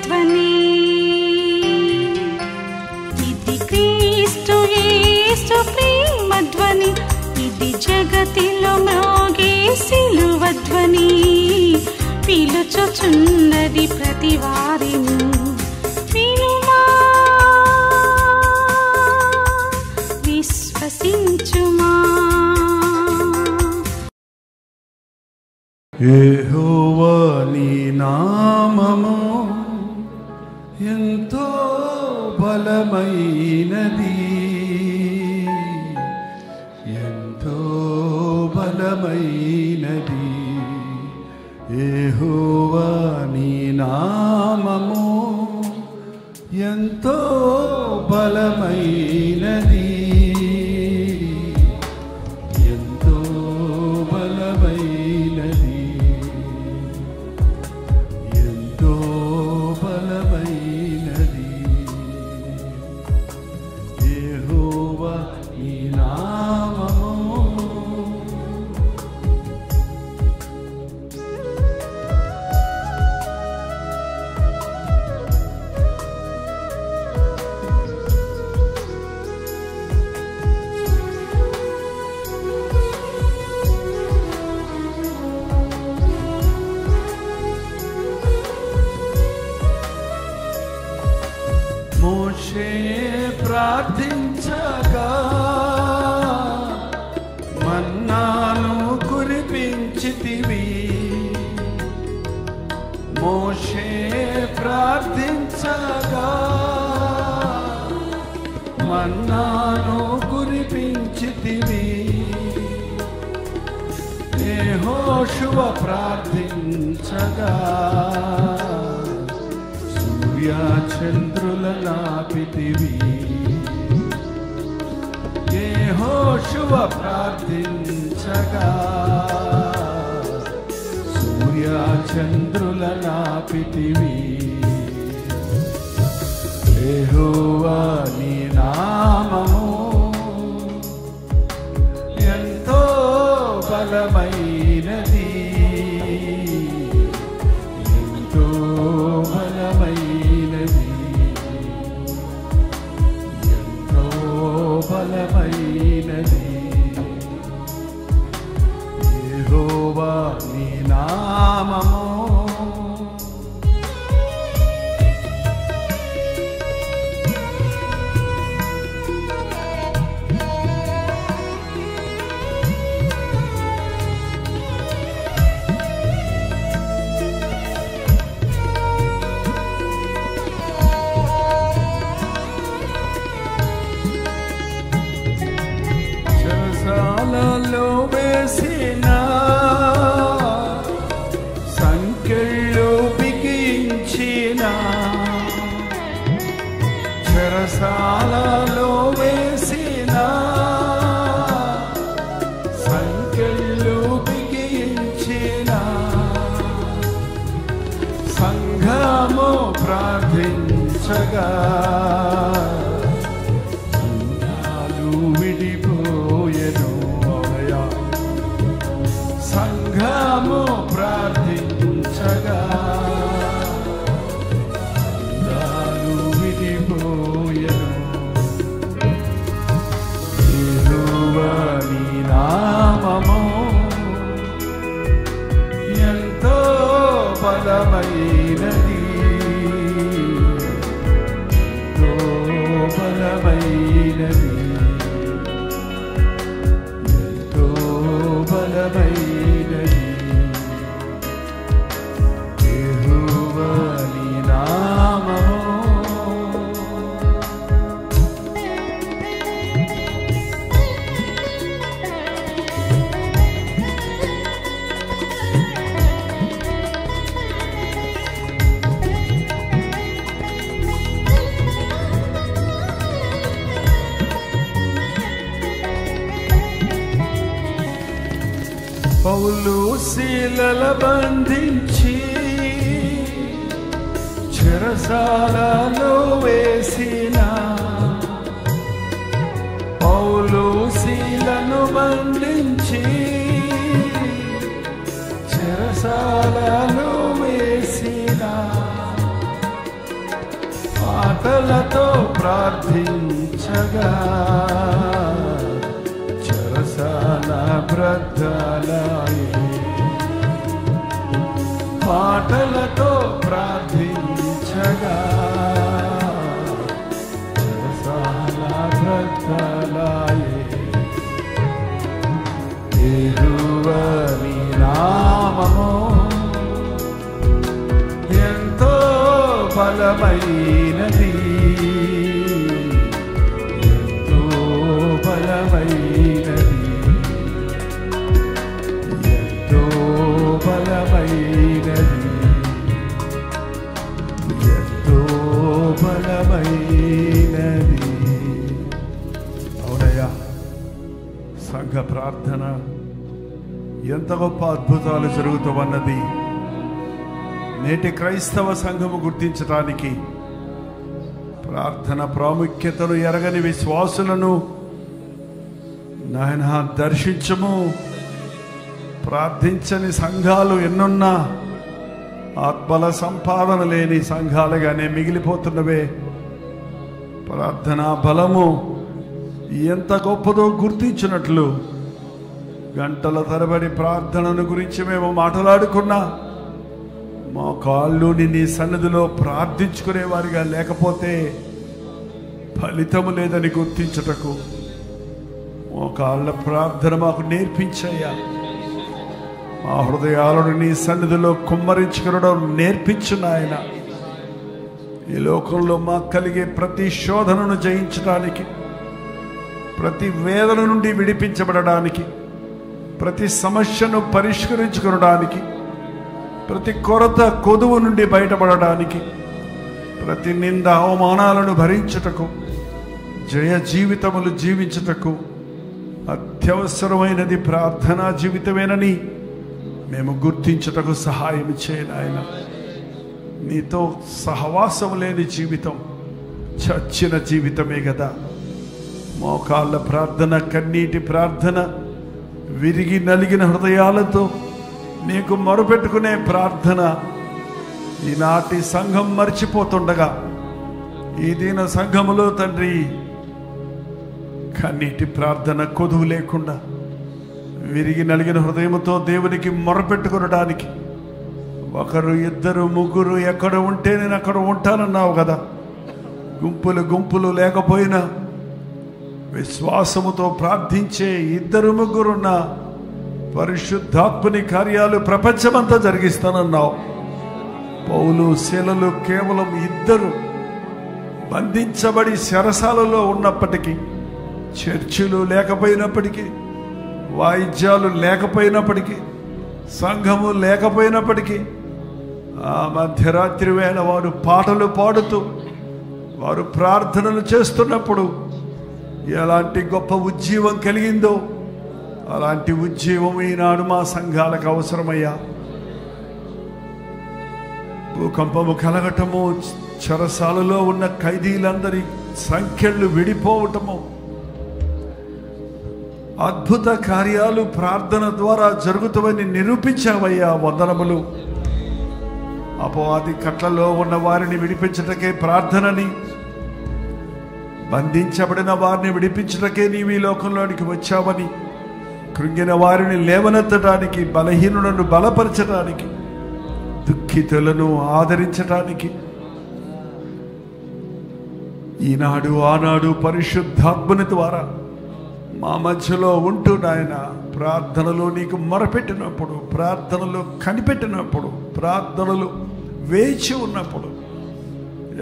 శిలువధ్వని. ఇది క్రీస్తు యేసు ప్రేమధ్వని, ఇది జగతిలో మ్రోగే శిలువధ్వని. పిలుచుచున్నది ప్రతి వారిని, వినుమా విశ్వసించుమా. యెహోవా నీ నామము ఎంతో బలమైనది, ఎంతో బలమైనది. యెహోవా నీ నామము ఎంతో బలమైనది, ఎంతో బలమైనది, ఎంతో బలమైనది. యెహోవా నీ నామము మోషే ప్రార్థించగా మన్నాను కురిపించితివి. మోషే ప్రార్థించగా మన్నాను కురిపించితివి. యెహోషువ ప్రార్థించగా సూర్యచంద్రుల నాపితివి. యెహోషువ ప్రార్థించగా సూర్యచంద్రుల నాపితివి. యెహోవా నీ నామము ఎంతో బలమైనది, ఎంతో బలమైనది, ఎంతో బలమైనది. యెహోవా నీ నామము చెరసాలలో వేసిన సంకెళ్ళు బిగించిన, చెరసాలలో వేసిన సంకెళ్ళు బిగించిన సంఘము ప్రార్థించగా విడిపోయెను. సంఘము ప్రార్థించగా దాలు విడిపోయెను. యెహోవా నీ నామము ఎంతో బలమైనది, ఎంతో బలమైనది, ఎంతో బలమైనది. యెహోవా నీ నామము పౌలు శీలల బంధించి చెరసాలలో వేసిన, పౌలు శీలను బంధించి చెరసాలలో వేసిన పాటలతో ప్రార్థించగా చెరసాల బ్రద్దలాయే. పాటలతో ప్రార్థించగా చెరసాల బ్రద్దలాయే. యెహోవా నీ నామము ఎంతో బలమైనది, ఎంతో బలమైనది, ఎంతో బలమైనది, ఎంతో బలమైనది. అవునయ్యా, సంఘ ప్రార్థన ఎంత గొప్ప అద్భుతాలు జరుగుతామన్నది నేటి క్రైస్తవ సంఘము గుర్తించడానికి, ప్రార్థన ప్రాముఖ్యతను ఎరగని విశ్వాసులను నాయన దర్శించము. ప్రార్థించని సంఘాలు ఎన్నున్నా ఆత్మల సంపాదన లేని సంఘాలుగానే మిగిలిపోతున్నవే. ప్రార్థనా బలము ఎంత గొప్పదో గుర్తించినట్లు గంటల తరబడి ప్రార్థనను గురించి మేము మాట్లాడుకున్నా మా కాళ్ళు నీ సన్నిధిలో ప్రార్థించుకునేవారిగా లేకపోతే ఫలితము లేదని గుర్తించుటకు మా కాళ్ళ ప్రార్థన మాకు నేర్పించయ్యా. మా హృదయాలను నీ సన్నిధిలో కుమ్మరించుకునడం నేర్పించు నాయన. ఈ లోకంలో మాకు కలిగే ప్రతి శోధనను జయించడానికి, ప్రతి వేదన నుండి విడిపించబడడానికి, ప్రతి సమస్యను పరిష్కరించుకోవడానికి, ప్రతి కొరత కొదువు నుండి బయటపడడానికి, ప్రతి నింద అవమానాలను భరించుటకు, జయ జీవితములు జీవించుటకు అత్యవసరమైనది ప్రార్థనా జీవితమేనని మేము గుర్తించుటకు సహాయం చేయను ఆయన. నీతో సహవాసం లేని జీవితం చచ్చిన జీవితమే కదా. మోకాళ్ళ ప్రార్థన, కన్నీటి ప్రార్థన, విరిగి నలిగిన హృదయాలతో నీకు మొరపెట్టుకునే ప్రార్థన ఈనాటి సంఘం మర్చిపోతుండగా, ఈ దీన సంఘములో తండ్రి కన్నీటి ప్రార్థన కొదువు లేకుండా విరిగి నలిగిన హృదయముతో దేవునికి మొరపెట్టుకునడానికి, ఒకరు ఇద్దరు ముగ్గురు ఎక్కడ ఉంటే నేను అక్కడ ఉంటానన్నావు కదా. గుంపులు గుంపులు లేకపోయినా విశ్వాసముతో ప్రార్థించే ఇద్దరు ముగ్గురున్న పరిశుద్ధాత్మని కార్యాలు ప్రపంచమంతా జరిగిస్తానన్నావు. పౌలు శీలలు కేవలం ఇద్దరు బంధించబడి చెరసాలలో ఉన్నప్పటికీ, చర్చిలు లేకపోయినప్పటికీ, వాయిద్యాలు లేకపోయినప్పటికీ, సంఘము లేకపోయినప్పటికీ, ఆ మధ్యరాత్రి వేళ వారు పాటలు పాడుతూ వారు ప్రార్థనలు చేస్తున్నప్పుడు ఎలాంటి గొప్ప ఉజ్జీవం కలిగిందో అలాంటి ఉజ్జీవం ఈనాడు మా సంఘాలకు అవసరమయ్యా. భూకంపము కలగటము, చెరసాలలో ఉన్న ఖైదీలందరి సంఖ్యలు విడిపోవటము, అద్భుత కార్యాలు ప్రార్థన ద్వారా జరుగుతామని నిరూపించావయ్యా. వందనములు. అపవాది కట్లలో ఉన్న వారిని విడిపించటకే ప్రార్థనని, బంధించబడిన వారిని విడిపించటకే నీవు ఈ లోకంలోనికి వచ్చావని, కృంగిన వారిని లేవనెత్తడానికి, బలహీనులను బలపరచడానికి, దుఃఖితులను ఆదరించడానికి ఈనాడు ఆనాడు పరిశుద్ధాత్మని ద్వారా మా మధ్యలో ఉంటూ నాయన ప్రార్థనలో నీకు మొరపెట్టినప్పుడు, ప్రార్థనలో కనిపెట్టినప్పుడు, ప్రార్థనలు వేచి ఉన్నప్పుడు,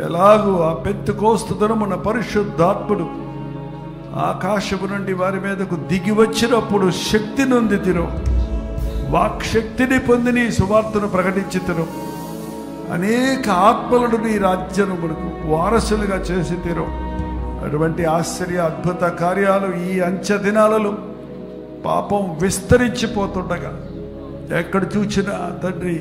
ఎలాగూ ఆ పెంతెకోస్తు దినమున పరిశుద్ధాత్ముడు ఆకాశము నుండి వారి మీదకు దిగి వచ్చినప్పుడు శక్తి నొందితిరో, వాక్శక్తిని పొంది నీ సువార్తను ప్రకటించితిరో, అనేక ఆత్మలను నీ రాజ్యమునకు వారసులుగా చేసి తీరో. అటువంటి ఆశ్చర్య అద్భుత కార్యాలు ఈ అంచె దినాలలో పాపం విస్తరించిపోతుండగా ఎక్కడ చూచినా తండ్రి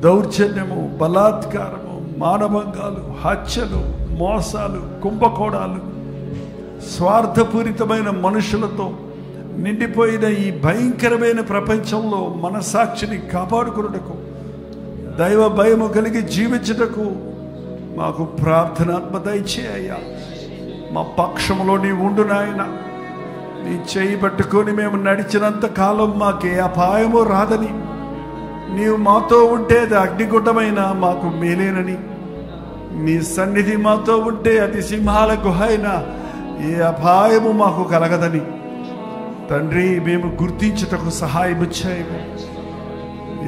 దౌర్జన్యము, బలాత్కారము, మానభంగాలు, హత్యలు, మోసాలు, కుంభకోణాలు, స్వార్థపూరితమైన మనుషులతో నిండిపోయిన ఈ భయంకరమైన ప్రపంచంలో మనసాక్షిని కాపాడుకున్నటకు, దైవ భయము కలిగి జీవించుటకు మాకు ప్రార్థనాత్మ దయచేయ్యా. మా పక్షంలో నీ ఉండు నాయన. నీ చేయి పట్టుకొని మేము నడిచినంత కాలం మాకే అపాయము రాదని, నీవు మాతో ఉంటే అది అగ్నిగుండమైన మాకు మేలేనని, నీ సన్నిధి మాతో ఉంటే అది సింహాల గుహ అయినా ఏ అపాయము మాకు కలగదని తండ్రి మేము గుర్తించుటకు సహాయం చేయము.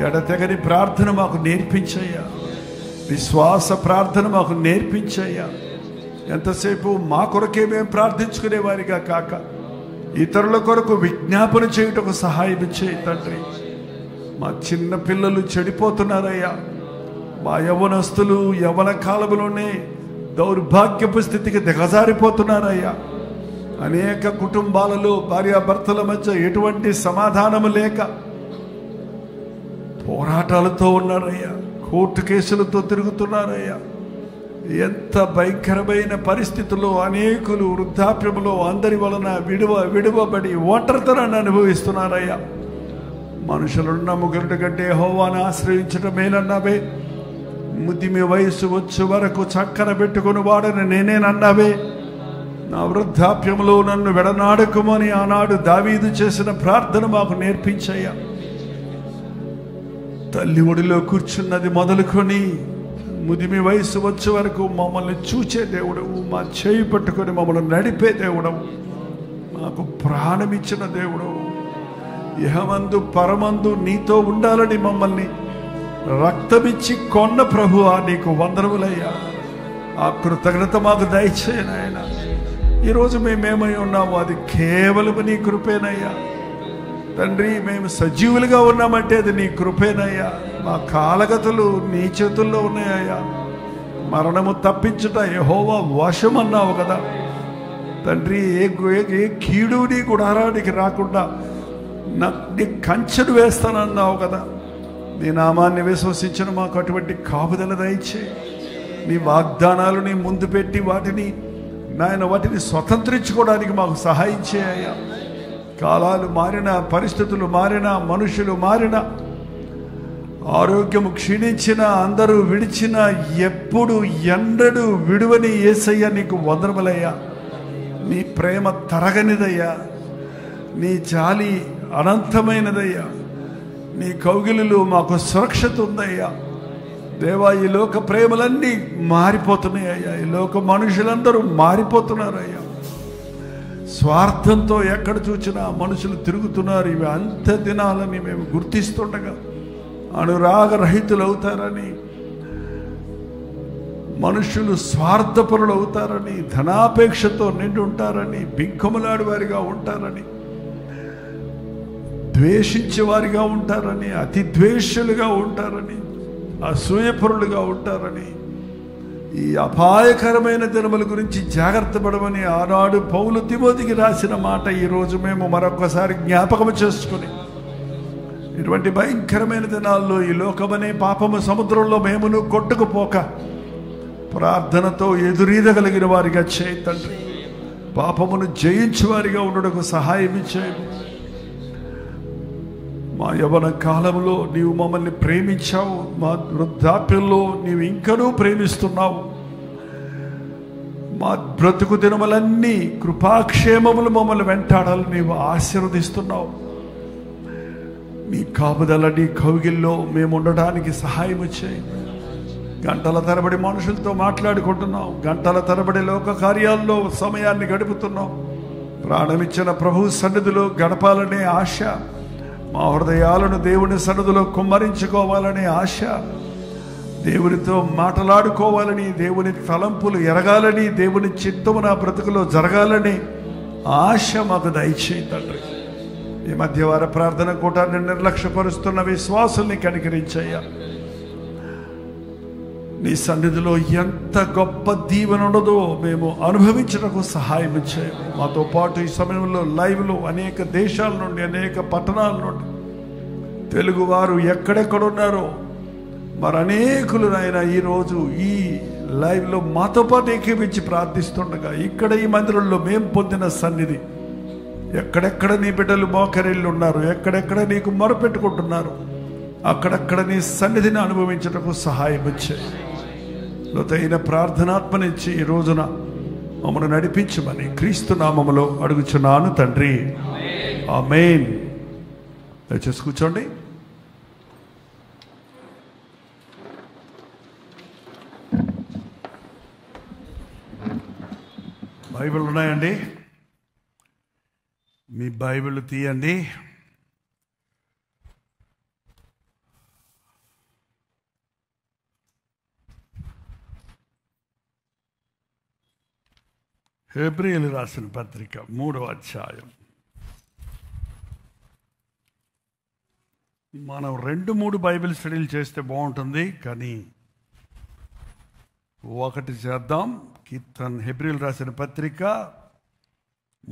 ఎడతెగని ప్రార్థన మాకు నేర్పించయ్యా. విశ్వాస ప్రార్థన మాకు నేర్పించయ్యా. ఎంతసేపు మా కొరకే మేము ప్రార్థించుకునేవారిగా కాక ఇతరుల కొరకు విజ్ఞాపన చేయుటకు సహాయం చేయి తండ్రి. మా చిన్న పిల్లలు చెడిపోతున్నారయ్యా. మా యవ్వనస్తులు యవ్వన కాలంలోనే దౌర్భాగ్యపు స్థితికి దిగజారిపోతున్నారయ్యా. అనేక కుటుంబాలలో భార్యాభర్తల మధ్య ఎటువంటి సమాధానము లేక పోరాటాలతో ఉన్నారయ్యా. కోర్టు కేసులతో తిరుగుతున్నారయ్యా. ఎంత భయంకరమైన పరిస్థితుల్లో అనేకులు వృద్ధాప్యములో అందరి వలన విడువబడి ఒంటరితనాన్ని అనుభవిస్తున్నారయ్యా. మనుషులున్న ముగ్గురు కంటే యెహోవాను ఆశ్రయించడం మేలన్నావే. ముదిమి వయసు వచ్చే వరకు చక్కన పెట్టుకుని వాడని నేనేనన్నావే. నా వృద్ధాప్యంలో నన్ను విడనాడుకోమని ఆనాడు దావీదు చేసిన ప్రార్థన మాకు నేర్పించయ్యా. తల్లి ఒడిలో కూర్చున్నది మొదలుకొని ముదిమి వయసు వచ్చే వరకు మమ్మల్ని చూచే దేవుడవు, మా చేయి పట్టుకొని మమ్మల్ని నడిపే దేవుడవు, మాకు ప్రాణమిచ్చిన దేవుడవు, ఇహమందు పరమందు నీతో ఉండాలని మమ్మల్ని రక్తమిచ్చి కొన్న ప్రభువా నీకు వందనములయ్యా. ఆ కృతజ్ఞత మాకు దయచేయను ఆయన. ఈరోజు మేమేమై ఉన్నాము అది కేవలం నీ కృపేనయ్యా తండ్రి. మేము సజీవులుగా ఉన్నామంటే అది నీ కృపేనయ్యా. మా కాలగతులు నీ చేతుల్లో ఉన్నాయ్యా. మరణము తప్పించుట యెహోవా వశం అన్నావు కదా తండ్రి. ఏ కీడు నీ గుడారానికి రాకుండా నీ కంచెను వేస్తానన్నావు కదా. నీ నామాన్ని విశ్వసించిన మాకు అటువంటి కాపుదల దయచేయి. నీ వాగ్దానాలు నీ ముందు పెట్టి వాటిని స్వతంత్రించుకోవడానికి మాకు సహాయం చేయ్యా. కాలాలు మారినా, పరిస్థితులు మారినా, మనుషులు మారినా, ఆరోగ్యము క్షీణించినా, అందరూ విడిచినా, ఎప్పుడు ఎన్నడూ విడువని యేసయ్యా నీకు వందనములయ్యా. నీ ప్రేమ తరగనిదయ్యా. నీ జాలి అనంతమైనదయ్యా. నీ కౌగిలిలో మాకు సురక్షత ఉందయ్యా దేవా. ఈ లోక ప్రేమలన్నీ మారిపోతున్నాయ్యా. ఈ లోక మనుషులందరూ మారిపోతున్నారయ్యా. స్వార్థంతో ఎక్కడ చూసినా మనుషులు తిరుగుతున్నారు. ఇవి అంత దినాలని మేము గుర్తిస్తుండగా అనురాగరహితులు అవుతారని, మనుషులు స్వార్థపరులు అవుతారని, ధనాపేక్షతో నిండి ఉంటారని, బింకములాడి వారిగా ఉంటారని, ద్వేషించేవారిగా ఉంటారని, అతి ద్వేషులుగా ఉంటారని, అసూయపరులుగా ఉంటారని, ఈ అపాయకరమైన దినముల గురించి జాగ్రత్త పడమని ఆనాడు పౌలు తిమోతికి రాసిన మాట ఈరోజు మేము మరొకసారి జ్ఞాపకం చేసుకుని, ఇటువంటి భయంకరమైన దినాల్లో ఈ లోకమనే పాపము సముద్రంలో మేమును కొట్టుకుపోక ప్రార్థనతో ఎదురీదగలిగిన వారిగా చేయి తండ్రి. పాపమును జయించేవారిగా ఉండడానికి సహాయం ఇచ్చేయము. మా యవ్వన కాలంలో నీవు మమ్మల్ని ప్రేమించావు. మా వృద్ధాప్యంలో నీవు ఇంకనూ ప్రేమిస్తున్నావు. మా బ్రతుకు దినములన్నీ కృపాక్షేమములు మమ్మల్ని వెంటాడాలని నీవు ఆశీర్వదిస్తున్నావు. నీ కాపుదల, నీ కౌగిల్లో మేము ఉండడానికి సహాయం చేయి. గంటల తరబడి మనుషులతో మాట్లాడుకుంటున్నాం. గంటల తరబడి లోక కార్యాల్లో సమయాన్ని గడుపుతున్నాం. ప్రాణమిచ్చిన ప్రభు సన్నిధిలో గడపాలనే ఆశ, మా హృదయాలను దేవుని సన్నిధిలో కుమ్మరించుకోవాలనే ఆశ, దేవునితో మాట్లాడుకోవాలని, దేవుని తలంపులు ఎరగాలని, దేవుని చిత్తము నా బ్రతుకులో జరగాలని ఆశ మాకు దయచేయి తండ్రి. ఈ మధ్యవార ప్రార్థన కూటాన్ని నిర్లక్ష్యపరుస్తున్న విశ్వాసుల్ని కనికరించయ్యా. నీ సన్నిధిలో ఎంత గొప్ప దీవెన ఉండదో మేము అనుభవించడానికి సహాయం చేయము. మాతో పాటు ఈ సమయంలో లైవ్లో అనేక దేశాల నుండి, అనేక పట్టణాల నుండి తెలుగువారు ఎక్కడెక్కడున్నారో మరి అనేకులు నాయన ఈరోజు ఈ లైవ్లో మాతో పాటు ఏకీపించి ప్రార్థిస్తుండగా ఇక్కడ ఈ మందిరంలో మేము పొందిన సన్నిధి, ఎక్కడెక్కడ నీ బిడ్డలు మోకరిల్లు ఉన్నారు, ఎక్కడెక్కడ నీకు మొరపెట్టుకుంటున్నారు, అక్కడక్కడ నీ సన్నిధిని అనుభవించటకు సహాయం వచ్చాయి. లోతైన ప్రార్థనాత్మనిచ్చి ఈ రోజున మమ్మల్ని నడిపించమని క్రీస్తు నామములో అడుగుచున్నాను తండ్రి, ఆమేన్. దయచేసి కూర్చోండి. బైబిల్ ఉన్నాయండి? మీ బైబిల్ తీయండి. హెబ్రీయులు రాసిన పత్రిక 3వ అధ్యాయం. మనం 2-3 బైబిల్ స్టడీలు చేస్తే బాగుంటుంది, కానీ ఒకటి చేద్దాం. హెబ్రీయులు రాసిన పత్రిక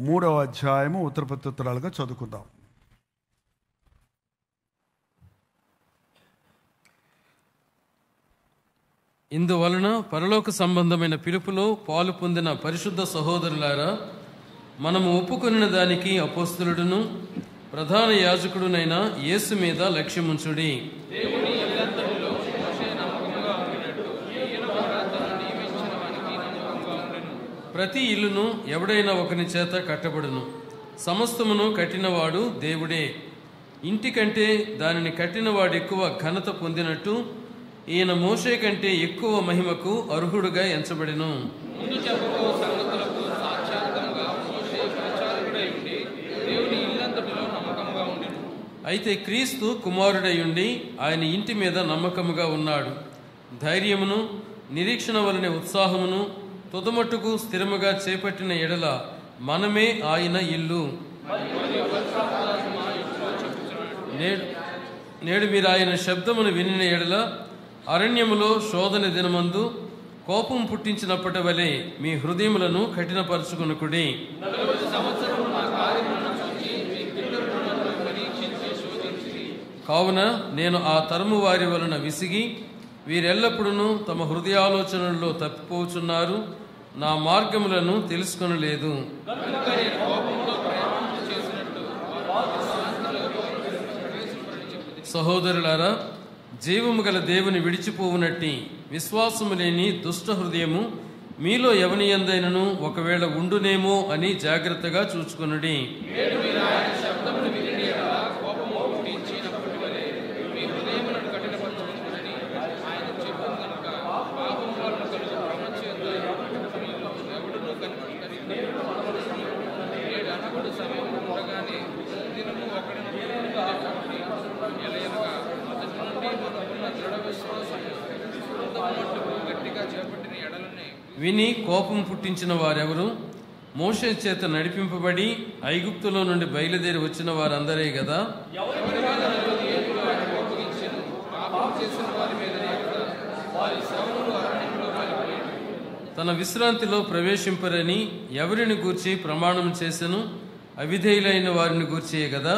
3వ అధ్యాయము ఉత్తరప్రత్యుత్తరాలుగా చదువుకుందాం. ఇందువలన పరలోక సంబంధమైన పిలుపులో పాలు పొందిన పరిశుద్ధ సహోదరులారా, మనము ఒప్పుకొనిన దానికి అపోస్తలుడును ప్రధాన యాజకుడునైన యేసు మీద లక్ష్యముంచుడి. ప్రతి ఇల్లును ఎవడైనా ఒకని చేత కట్టబడును. సమస్తమును కట్టినవాడు దేవుడే. ఇంటి కంటే దానిని కట్టినవాడు ఎక్కువ ఘనత పొందినట్టు ఈయన మోషే కంటే ఎక్కువ మహిమకు అర్హుడుగా ఎంచబడెను. అయితే క్రీస్తు కుమారుడై ఉండి ఆయన ఇంటి మీద నమ్మకముగా ఉన్నాడు. ధైర్యమును నిరీక్షణ వలనే ఉత్సాహమును తుదమట్టుకు స్థిరముగా చేపట్టిన ఎడల మనమే ఆయన ఇల్లు. నేడు మీరు ఆయన శబ్దమును వినిన ఎడల అరణ్యములో శోధన దినమందు కోపం పుట్టించినప్పటి వలె మీ హృదయములను కఠినపరచుకొనుకుడి. కావున నేను ఆ తరము వారి వలన విసిగి వీరెల్లప్పుడూ తమ హృదయాలోచనల్లో తప్పిపోచున్నారు, నా మార్గములను తెలుసుకొనలేదు. సహోదరులారా, జీవము గల దేవుని విడిచిపోవునట్టి విశ్వాసము లేని దుష్ట హృదయము మీలో ఎవని యందైనను ఒకవేళ ఉండునేమో అని జాగ్రత్తగా చూచుకొనుడి. విని కోపం పుట్టించిన వారెవరు? మోషే చేత నడిపింపబడి ఐగుప్తులో నుండి బయలుదేరి వచ్చిన వారందరే గదా. తన విశ్రాంతిలో ప్రవేశింపరని ఎవరిని గూర్చి ప్రమాణం చేసెను? అవిధేయులైన వారిని గూర్చియే గదా.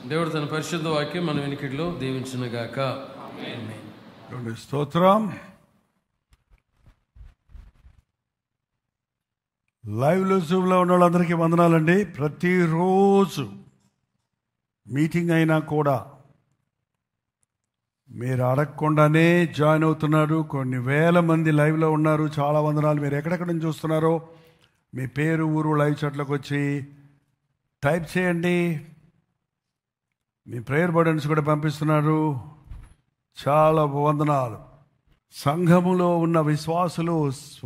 దేవుడు తన పరిశుద్ధ వాక్యం మన వెనుకడిలో దీవించునుగాక. స్తోత్రం. లైవ్లో జూమ్లో ఉన్న వాళ్ళందరికీ వందనాలండి. ప్రతిరోజు మీటింగ్ అయినా కూడా మీరు అడగకుండానే జాయిన్ అవుతున్నారు. కొన్ని వేల మంది లైవ్లో ఉన్నారు. చాలా వందనాలు. మీరు ఎక్కడెక్కడ నుంచి చూస్తున్నారో మీ పేరు, ఊరు లైవ్ చాట్లోకి వచ్చి టైప్ చేయండి. మీ ప్రేయర్ బర్డన్స్ కూడా పంపిస్తున్నారు. చాలా వందనాలు. సంఘములో ఉన్న విశ్వాసులు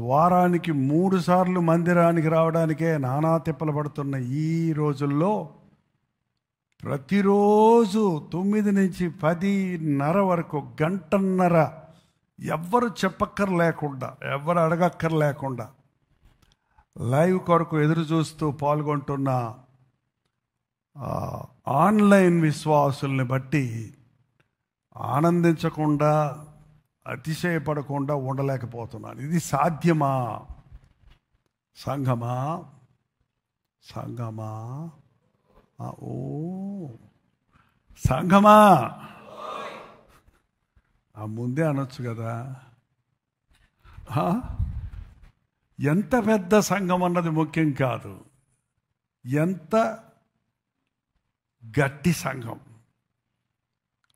వారానికి 3 సార్లు మందిరానికి రావడానికే నానా తిప్పలు పడుతున్న ఈ రోజుల్లో ప్రతిరోజు 9 నుంచి 10:30 వరకు గంటన్నర ఎవ్వరు చెప్పక్కర్లేకుండా, ఎవ్వరు అడగక్కర్లేకుండా లైవ్ కొరకు ఎదురు చూస్తూ పాల్గొంటున్న ఆన్లైన్ విశ్వాసుల్ని బట్టి ఆనందించకుండా, అతిశయపడకుండా ఉండలేకపోతున్నాను. ఇది సాధ్యమా? సంఘమా? సంఘమా? ఓ సంఘమా ముందే అనొచ్చు కదా. ఎంత పెద్ద సంఘం అన్నది ముఖ్యం కాదు, ఎంత గట్టి సంఘం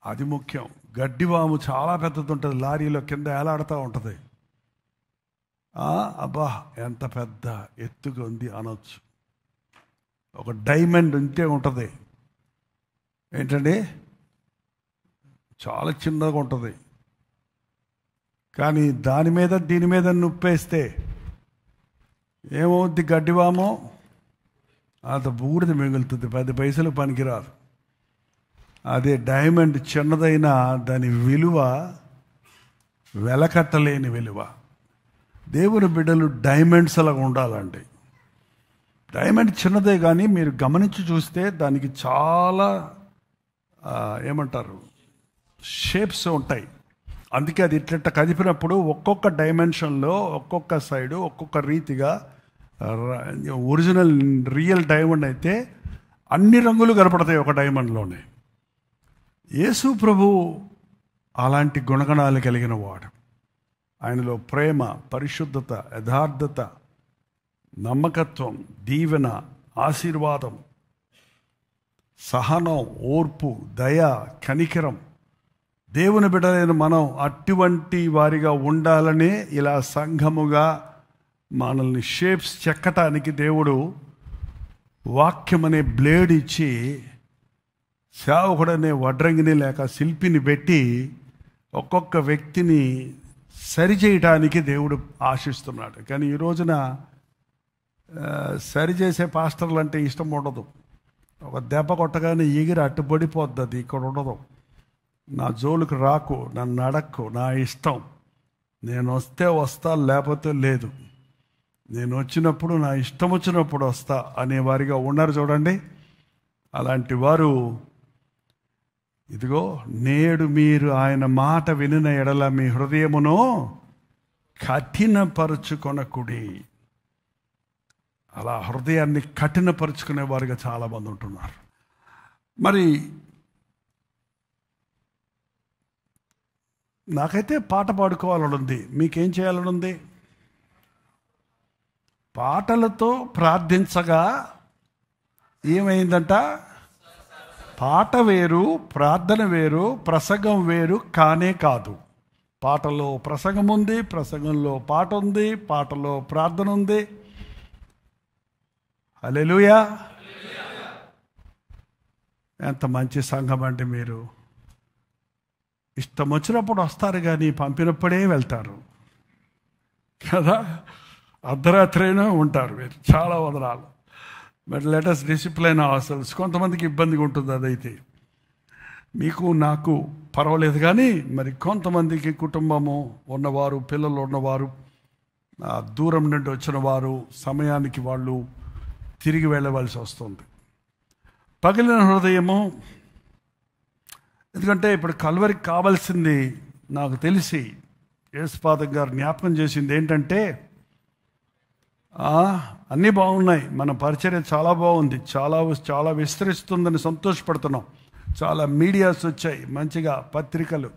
అది ముఖ్యం. గడ్డివాము చాలా పెద్దది ఉంటుంది, లారీలో కింద ఏలాడుతూ ఉంటుంది. అబ్బా ఎంత పెద్ద ఎత్తుగా ఉంది అనొచ్చు. ఒక డైమండ్ ఇంతే ఉంటుంది. ఏంటండి, చాలా చిన్నగా ఉంటుంది. కానీ దాని మీద దీని మీద నొప్పేస్తే ఏమవుద్ది? గడ్డివామో అంత బూడిద మిగులుతుంది, 10 పైసలు పనికిరాదు. అదే డైమండ్ చిన్నదైనా దాని విలువ వెలకట్టలేని విలువ. దేవుని బిడ్డలు డైమండ్స్ అలాగా ఉండాలండి. డైమండ్ చిన్నదే కానీ మీరు గమనించి చూస్తే దానికి చాలా ఏమంటారు షేప్స్ ఉంటాయి. అందుకే అది ఇట్లా కదిపినప్పుడు ఒక్కొక్క డైమెన్షన్లో ఒక్కొక్క సైడు ఒక్కొక్క రీతిగా ఒరిజినల్ రియల్ డైమండ్ అయితే అన్ని రంగులు కనపడతాయి ఒక డైమండ్లోనే. యేసు ప్రభు అలాంటి గుణగణాలు కలిగిన వాడు. ఆయనలో ప్రేమ, పరిశుద్ధత, యథార్థత, నమ్మకత్వం, దీవెన, ఆశీర్వాదం, సహనం, ఓర్పు, దయ, కనికరం. దేవుని బిడ్డలైన మనం అటువంటి వారిగా ఉండాలనే ఇలా సంఘముగా మనల్ని షేప్స్ చెక్కటానికి దేవుడు వాక్యం అనే బ్లేడ్ ఇచ్చి సేవకుడనే వడ్రంగిని లేక శిల్పిని పెట్టి ఒక్కొక్క వ్యక్తిని సరిచేయటానికి దేవుడు ఆశిస్తున్నాడు. కానీ ఈ రోజున సరిచేసే పాస్టర్లు అంటే ఇష్టం ఉండదు. ఒక దెబ్బ కొట్టగానే ఎగిరి అట్టుబడిపోద్ది. అది ఇక్కడ ఉండదు. నా జోలికి రాకు, నన్ను అడక్కు, నా ఇష్టం, నేను వస్తే వస్తా, లేకపోతే లేదు, నేను వచ్చినప్పుడు నా ఇష్టం వచ్చినప్పుడు వస్తా అనేవారిగా ఉన్నారు చూడండి. అలాంటి వారు ఇదిగో నేడు మీరు ఆయన మాట వినిన ఎడల మీ హృదయమును కఠినపరుచుకొనకుడి. అలా హృదయాన్ని కఠినపరుచుకునే వారుగా చాలామంది ఉంటున్నారు. మరి నాకైతే పాట పాడుకోవాలని ఉంది. మీకేం చేయాలని ఉంది? పాటలతో ప్రార్థించగా ఏమైందంట? పాట వేరు, ప్రార్థన వేరు, ప్రసంగం వేరు కానే కాదు. పాటలో ప్రసంగం ఉంది, ప్రసంగంలో పాట ఉంది, పాటలో ప్రార్థన ఉంది. హల్లెలూయా! ఎంత మంచి సంఘం అండి మీరు. ఇష్టం వచ్చినప్పుడు వస్తారు కానీ పంపినప్పుడే వెళ్తారు కదా. అర్ధరాత్రి అయినా ఉంటారు మీరు. చాలా వదనాలు. But let us discipline ourselves. కొంతమందికి ఇబ్బందిగా ఉంటుంది. అదైతే మీకు నాకు పర్వాలేదు. కానీ మరి కొంతమందికి కుటుంబము ఉన్నవారు, పిల్లలు ఉన్నవారు, దూరం నుండి వచ్చిన వారు సమయానికి వాళ్ళు తిరిగి వెళ్ళవలసి వస్తుంది. పగిలిన హృదయము. ఎందుకంటే ఇప్పుడు కల్వరికి కావాల్సింది నాకు తెలిసి యేసుపాదం గారు జ్ఞాపకం చేసింది ఏంటంటే, అన్నీ బాగున్నాయి, మన పరిచర్య చాలా బాగుంది, చాలా విస్తరిస్తుందని సంతోషపడుతున్నాం. చాలా మీడియాస్ వచ్చాయి, మంచిగా పత్రికలు,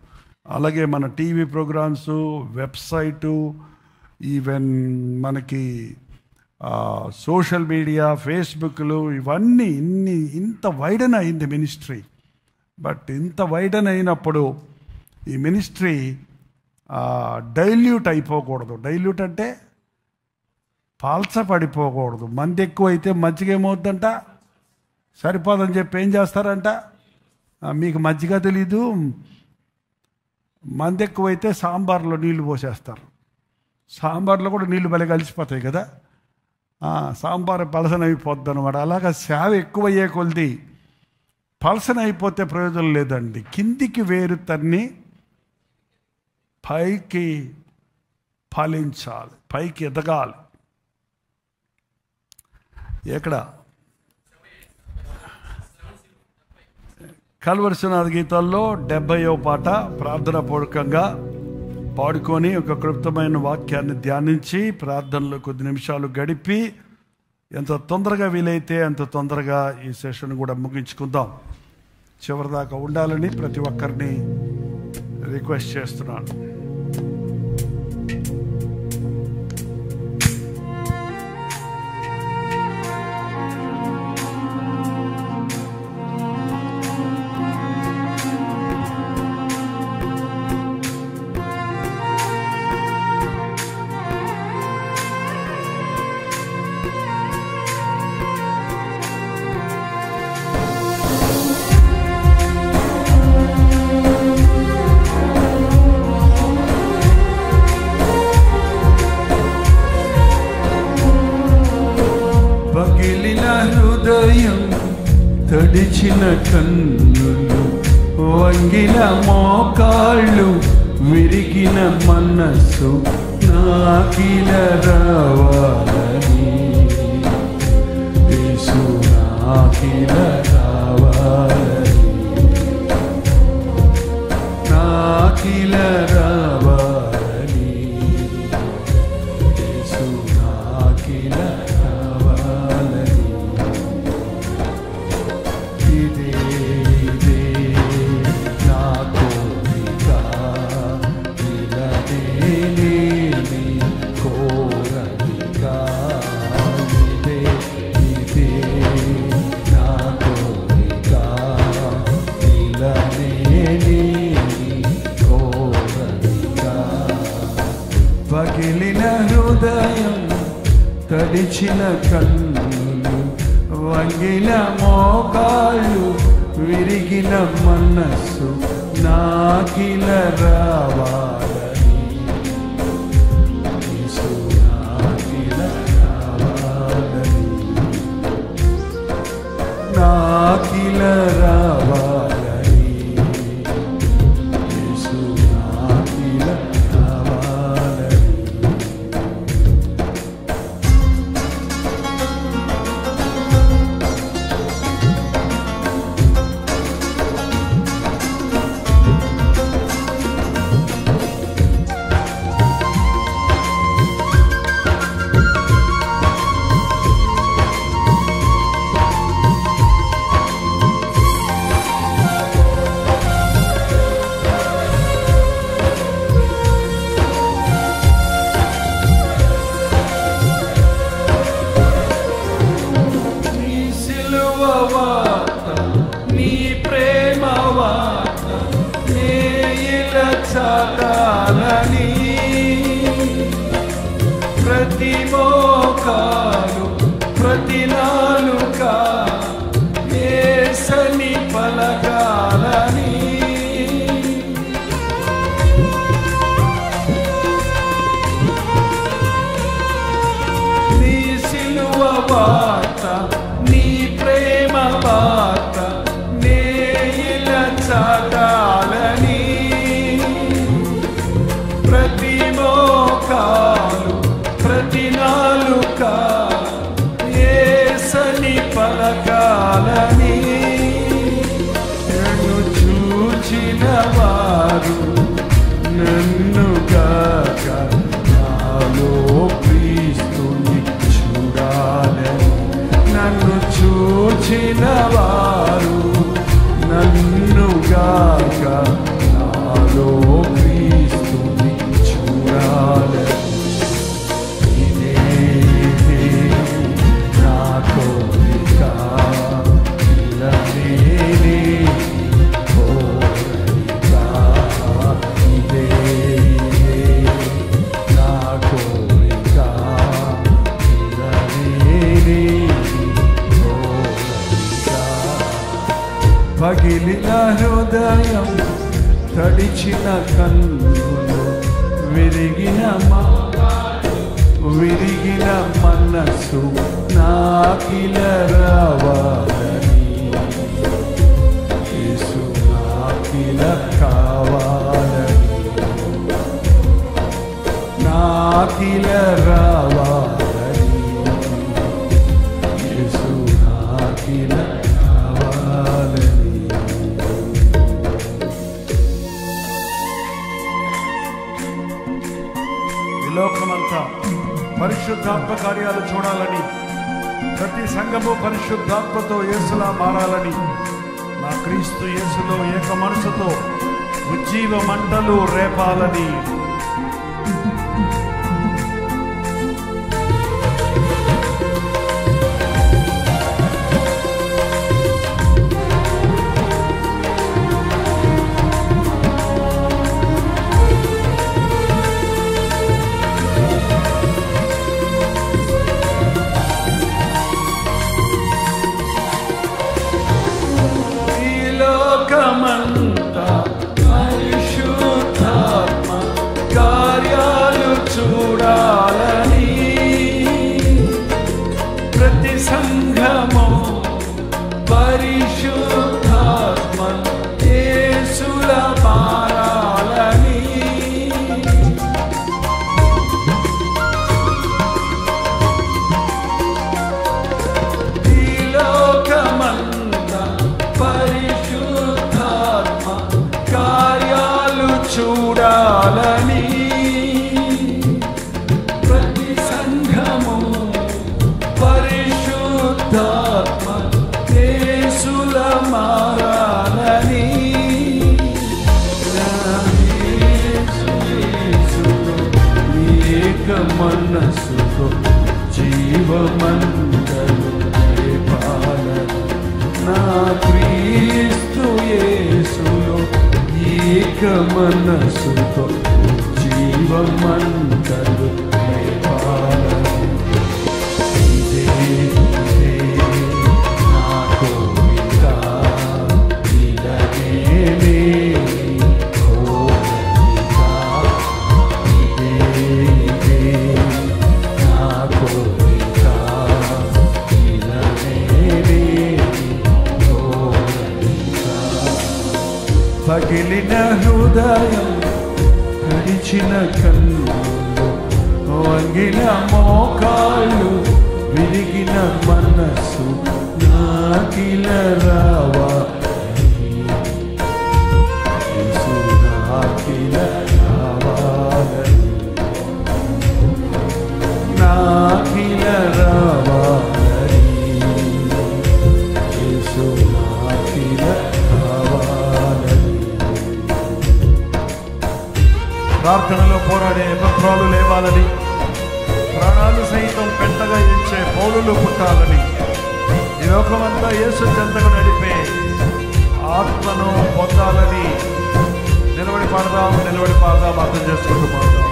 అలాగే మన టీవీ ప్రోగ్రామ్స్, వెబ్సైటు, ఈవెన్ మనకి సోషల్ మీడియా, ఫేస్బుక్లు, ఇవన్నీ ఇంత వైడన్ అయింది మినిస్ట్రీ. బట్ ఇంత వైడన్ అయినప్పుడు ఈ మినిస్ట్రీ డైల్యూట్ అయిపోకూడదు. డైల్యూట్ అంటే పాల్చపడిపోకూడదు. మంది ఎక్కువైతే మజ్జిగ ఏమవుద్దంట, సరిపోదని చెప్పి ఏం చేస్తారంట, మీకు మజ్జిగ తెలీదు, మంది ఎక్కువైతే సాంబార్లో నీళ్లు పోసేస్తారు. సాంబార్లో కూడా నీళ్లు బలి కలిసిపోతాయి కదా, సాంబార్ పలసన అయిపోద్ది అనమాట. అలాగా సేవ ఎక్కువయ్యే కొలిది పలసన అయిపోతే ప్రయోజనం లేదండి. కిందికి వేరు తన్ని పైకి ఫలించాలి, పైకి ఎదగాలి. ఎక్కడ కల్వరిశనాథ గీతాల్లో 70వ పాట ప్రార్థనా పూర్వకంగా పాడుకొని ఒక క్లుప్తమైన వాక్యాన్ని ధ్యానించి ప్రార్థనలో కొద్ది నిమిషాలు గడిపి ఎంత తొందరగా వీలైతే అంత తొందరగా ఈ సెషన్ కూడా ముగించుకుందాం. చివరిదాకా ఉండాలని ప్రతి ఒక్కరిని రిక్వెస్ట్ చేస్తున్నాను. తెరిచిన కన్నులు, వంగిన మోకాళ్ళు, విరిగిన మనస్సు నాకిల రావాలని, యేసు నాకిల రావాలని, నాకిల రావాలని, యేసు నాకిల రావాలని. ఇదే ఇదే నా కోరిక, ఇలానే నీ కోరిక. ఇదే ఇదే నా కోరిక, ఇలానే నీ కోరిక. పగిలిన హృదయం, తడిచిన కన్నులు, వంగిన మోకాళ్ళు, విరిగిన మనస్సు నాకిల రావాలని, యేసు నాకిల రావాలని, నాకిల రావాలని, యేసు నాకిల రావాలని. నీ ప్రేమ వార్త నేల చాటాలని, ప్రతి మోకాలు, ప్రతి నాలుక యేసని పలకాలని, నీ సిలువ వార్త, నీ ప్రేమ వార్త నేల చాటాలని, ప్రతి మోకాలు, ప్రతి నాలుక యేసని పలకాలని. నన్ను చూచిన వారు నన్ను గాక నాలో క్రీస్తుని చూడాలని, నన్ను చూచిన వారు నన్ను గాక నాలో క్రీస్తుని చూడాలని. ఇదే ఇదే నా కోరిక, ఇలానే నీ కోరిక. ఇదే ఇదే నా కోరిక, ఇలానే నీ కోరిక. పగిలిన హృదయం, తడిచిన కన్నులు, విరిగిన విరిగిన మనస్సు నాకిల రావాలని, యేసు నాకిల కావాలని, నాకిల రావాలని, యేసు నాకిల కావాలని. లోకమంతా పరిశుద్ధాత్మ కార్యాలు చూడాలని, ప్రతి సంఘము పరిశుద్ధాత్మతో యేసులా మారాలని, నా క్రీస్తు యేసులో ఏక మనసుతో ఉజ్జీవ మంటలు రేపాలని. లోకమంతా పరిశుద్ధాత్మ ఏక మనసుతో జీవమంతలు పగిలిన హృదయం కడిచిన కన్నులు వంగిన మోకాళ్ళు విరిగిన మనసు నాకిల రావా నాకిల రావాలని నాకిల రావాలని యేసు నాకిల ప్రార్థనలో పోరాడే పత్రాలు లేవాలని, ప్రాణాలు సైతం పెంటగా ఎంచే పౌలులు పుట్టాలని, ఈ లోకమంతా యేసు చెంతకు నడిపే ఆత్మను పొందాలని నిలబడి పాడదాం అర్థం చేసుకుంటూ పాడదాం.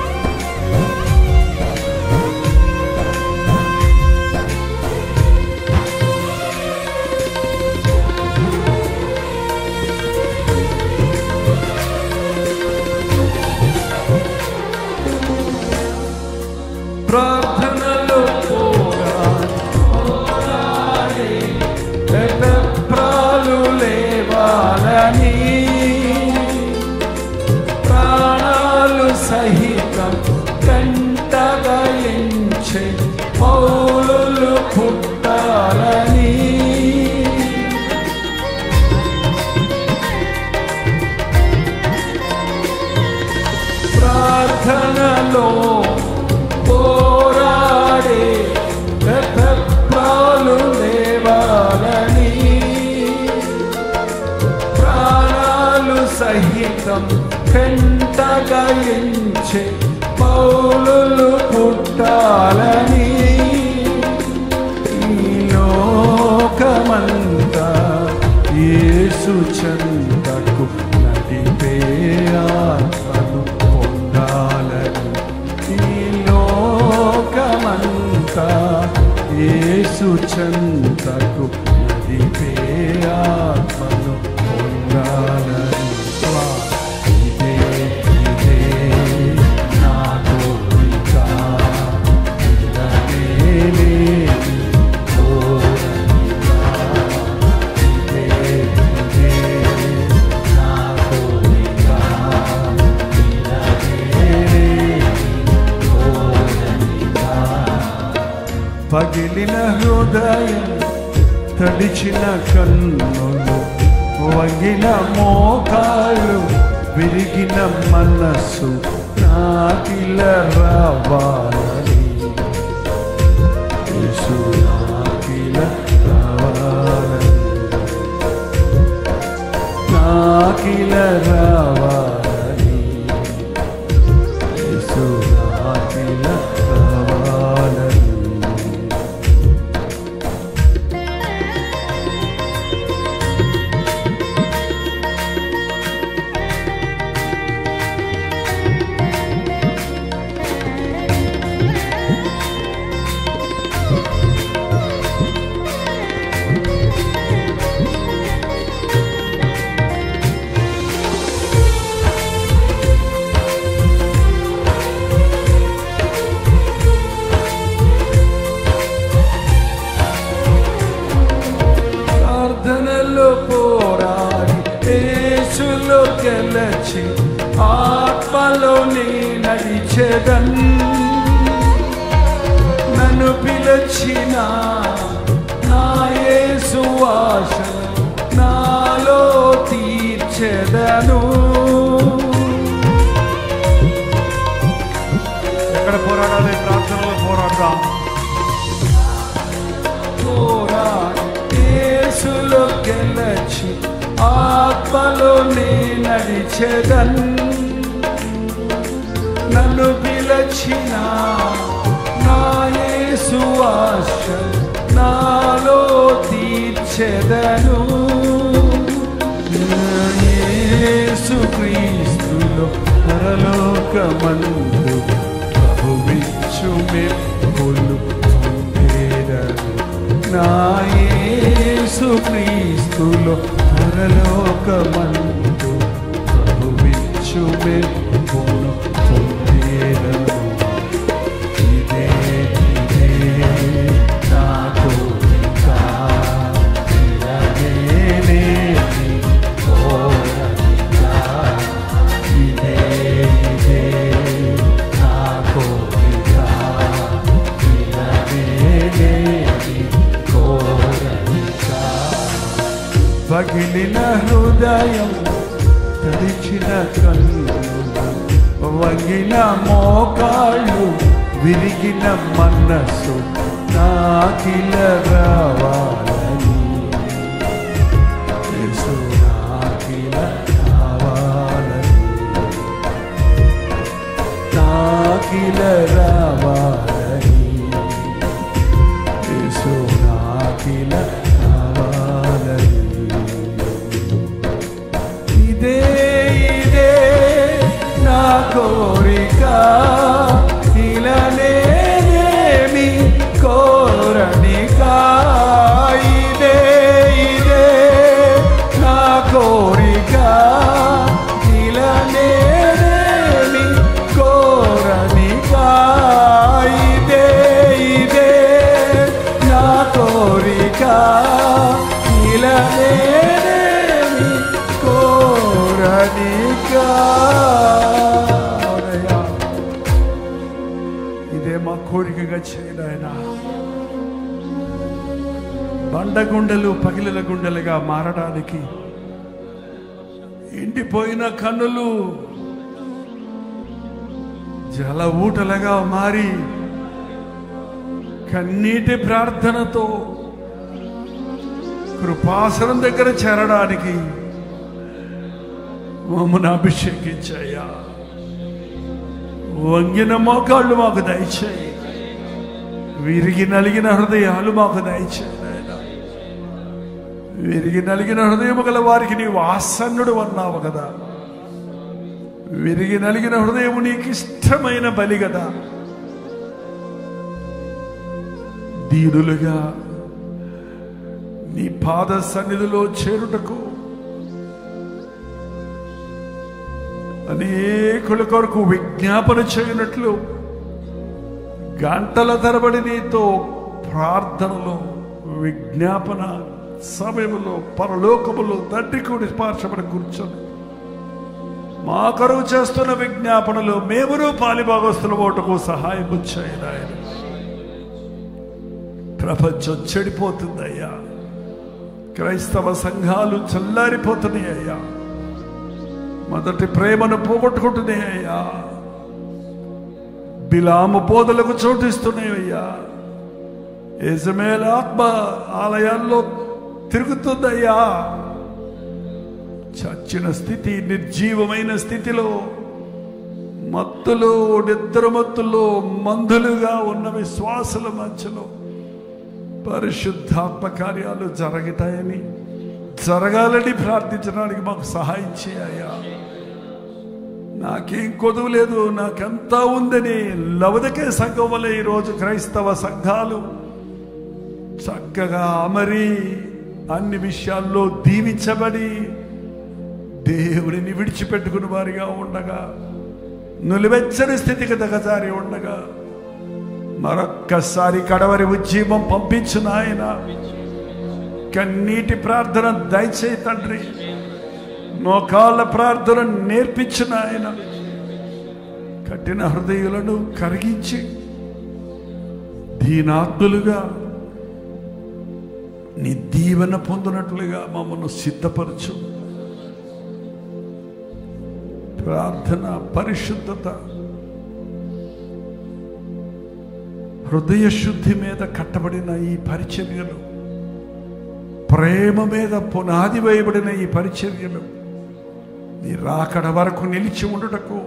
ప్రార్థనలో పోరాడే ప్రాణాలు లేవాలని, ప్రాణాలు సహితం కంటగా ఎంచే పౌలులు పుట్టాలని, ప్రార్థనలో పోరాడే ప్రాణాలు లేవాలని, ప్రాణాలు సహితం కంటగా ఎంచే పౌలులు పుట్టాలని, ఈ లోకమంతా యేసు చెంతకు నడిపే ఆత్మను పొందాలని, ఈ లోకమంతా యేసు చెంతకు నడిపే ఆత్మను పొందాలని. ఇదే ఇదే నా కోరిక, ఇదే కోరిక, ఇదే ఇదే నా కోరిక, ఇదే కోరిక. పగిలిన హృదయం తడిచిన కన్నులు వంగిన మోకాళ్ళు విరిగిన మనసు నాకిల రావాలని, యేసు నాకిల రావాలని, నాకిల రావాలని, యేసు నాకిల రావాలని. ప్రార్థనలో పోరాడి యేసులో గెలచి ఆత్మలో నీ నడిచెదన్, నన్ను పిలిచిన నా యేసు ఆశ నాలో తీర్చెదను. ఎక్కడ పోరాడాలి? ప్రార్థనలో పోరాడదాం. యేసులో గెలచి ఆత్మలో నే నడిచెదన్, నన్ను పిలిచిన నా యేసు ఆశ నాలో తీర్చెదను. యేసుక్రీస్తులో పరలోకమందు ప్రభువిచ్చు మెప్పులు పొందేదను. నా యేసుక్రీస్తులో పరలోకమందు ప్రభువిచ్చు మెప్పులు పొందేదను. ఇదే ఇదే నా కోరిక, ఇదే కోరిక, ఇదే ఇదే నా కోరిక, ఇదే కోరిక. పగిలిన హృదయం, తడిచిన కన్నులు, వంగిన మోకాళ్ళు, విరిగిన మనస్సు నాకిల రావాలని, యేసు నాకిల రావాలని, నాకిల రావాలని, యేసు నాకిల రావాలని. ఇదే ఇదే నా కోరిక, ఇలానేమి కోరనిక. ఇదే ఇదే నా కోరిక, ఇలానేమి కోరనిక. ఇదే ఇదే నా కోరిక, ఇలానేమి కోరనిక. ఇదే మా కోరికగా చేయడాయన. బండగుండెలు పగిలిన గుండెలుగా మారడానికి, ఎండిపోయిన కన్నులు జల ఊటలుగా మారి కన్నీటి ప్రార్థనతో కృపాసనం దగ్గర చేరడానికి మమ్మల్ని అభిషేకించాయా. వంగిన మోకాళ్ళు మాకు దయచేయి, విరిగి నలిగిన హృదయాలు మాకు దయచేయి. విరిగి నలిగిన హృదయము గల వారికి నీవు ఆసన్నుడు అన్నావు కదా. విరిగి నలిగిన హృదయము నీకు ఇష్టమైన బలి కదా. దీనులుగా నీ పాద సన్నిధిలో చేరుటకు అనేకుల కొరకు విజ్ఞాపన చేయనట్లు గంటల తరబడి నీతో ప్రార్థనలో విజ్ఞాపన సమయంలో పరలోకములో తండ్రి కూడి పార్శ్వమున కూర్చొని మా కొరకు చేస్తున్న విజ్ఞాపనలో మేమును పాలిభాగస్తులమోటకు సహాయం చేయండి ఆయన. ప్రపంచం చెడిపోతుందయ్యా, క్రైస్తవ సంఘాలు చల్లారిపోతున్నాయి అయ్యా, మొదటి ప్రేమను పోగొట్టుకుంటున్నాయి అయ్యా, బిలాము బోధలకు చోటిస్తున్నాయి అయ్యా, యెజబెల్ ఆత్మ ఆలయాల్లో తిరుగుతుందయ్యా. చచ్చిన స్థితి, నిర్జీవమైన స్థితిలో, మత్తులో, నిద్ర మత్తులో, మందులుగా ఉన్న విశ్వాసుల మధ్యలో పరిశుద్ధాత్మ కార్యాలు జరుగుతాయని, జరగాలని ప్రార్థించడానికి మాకు సహాయం చేయ్యా. నాకేం కొదువు లేదు, నాకెంతా ఉందని లవదకే సంఘం వల్ల ఈరోజు క్రైస్తవ సంఘాలు చక్కగా అమరి అన్ని విషయాల్లో దీవించబడి దేవుడిని విడిచిపెట్టుకుని వారిగా ఉండగా, నులివెచ్చని స్థితికి దిగజారి ఉండగా మరొక్కసారి కడవరి ఉజ్జీవం పంపించిన ఆయన కన్నీటి ప్రార్థన దయచేయి తండ్రి, మోకాళ్ళ ప్రార్థన నేర్పించిన ఆయన కఠిన హృదయులను కరిగించి దీనాత్ములుగా నీ దీవెన పొందినట్లుగా మమ్మల్ని సిద్ధపరచు. ప్రార్థన, పరిశుద్ధత, హృదయ శుద్ధి మీద కట్టబడిన ఈ పరిచర్యలు, ప్రేమ మీద పునాది వేయబడిన ఈ పరిచర్యలు నీ రాకడ వరకు నిలిచి ఉండుటకు,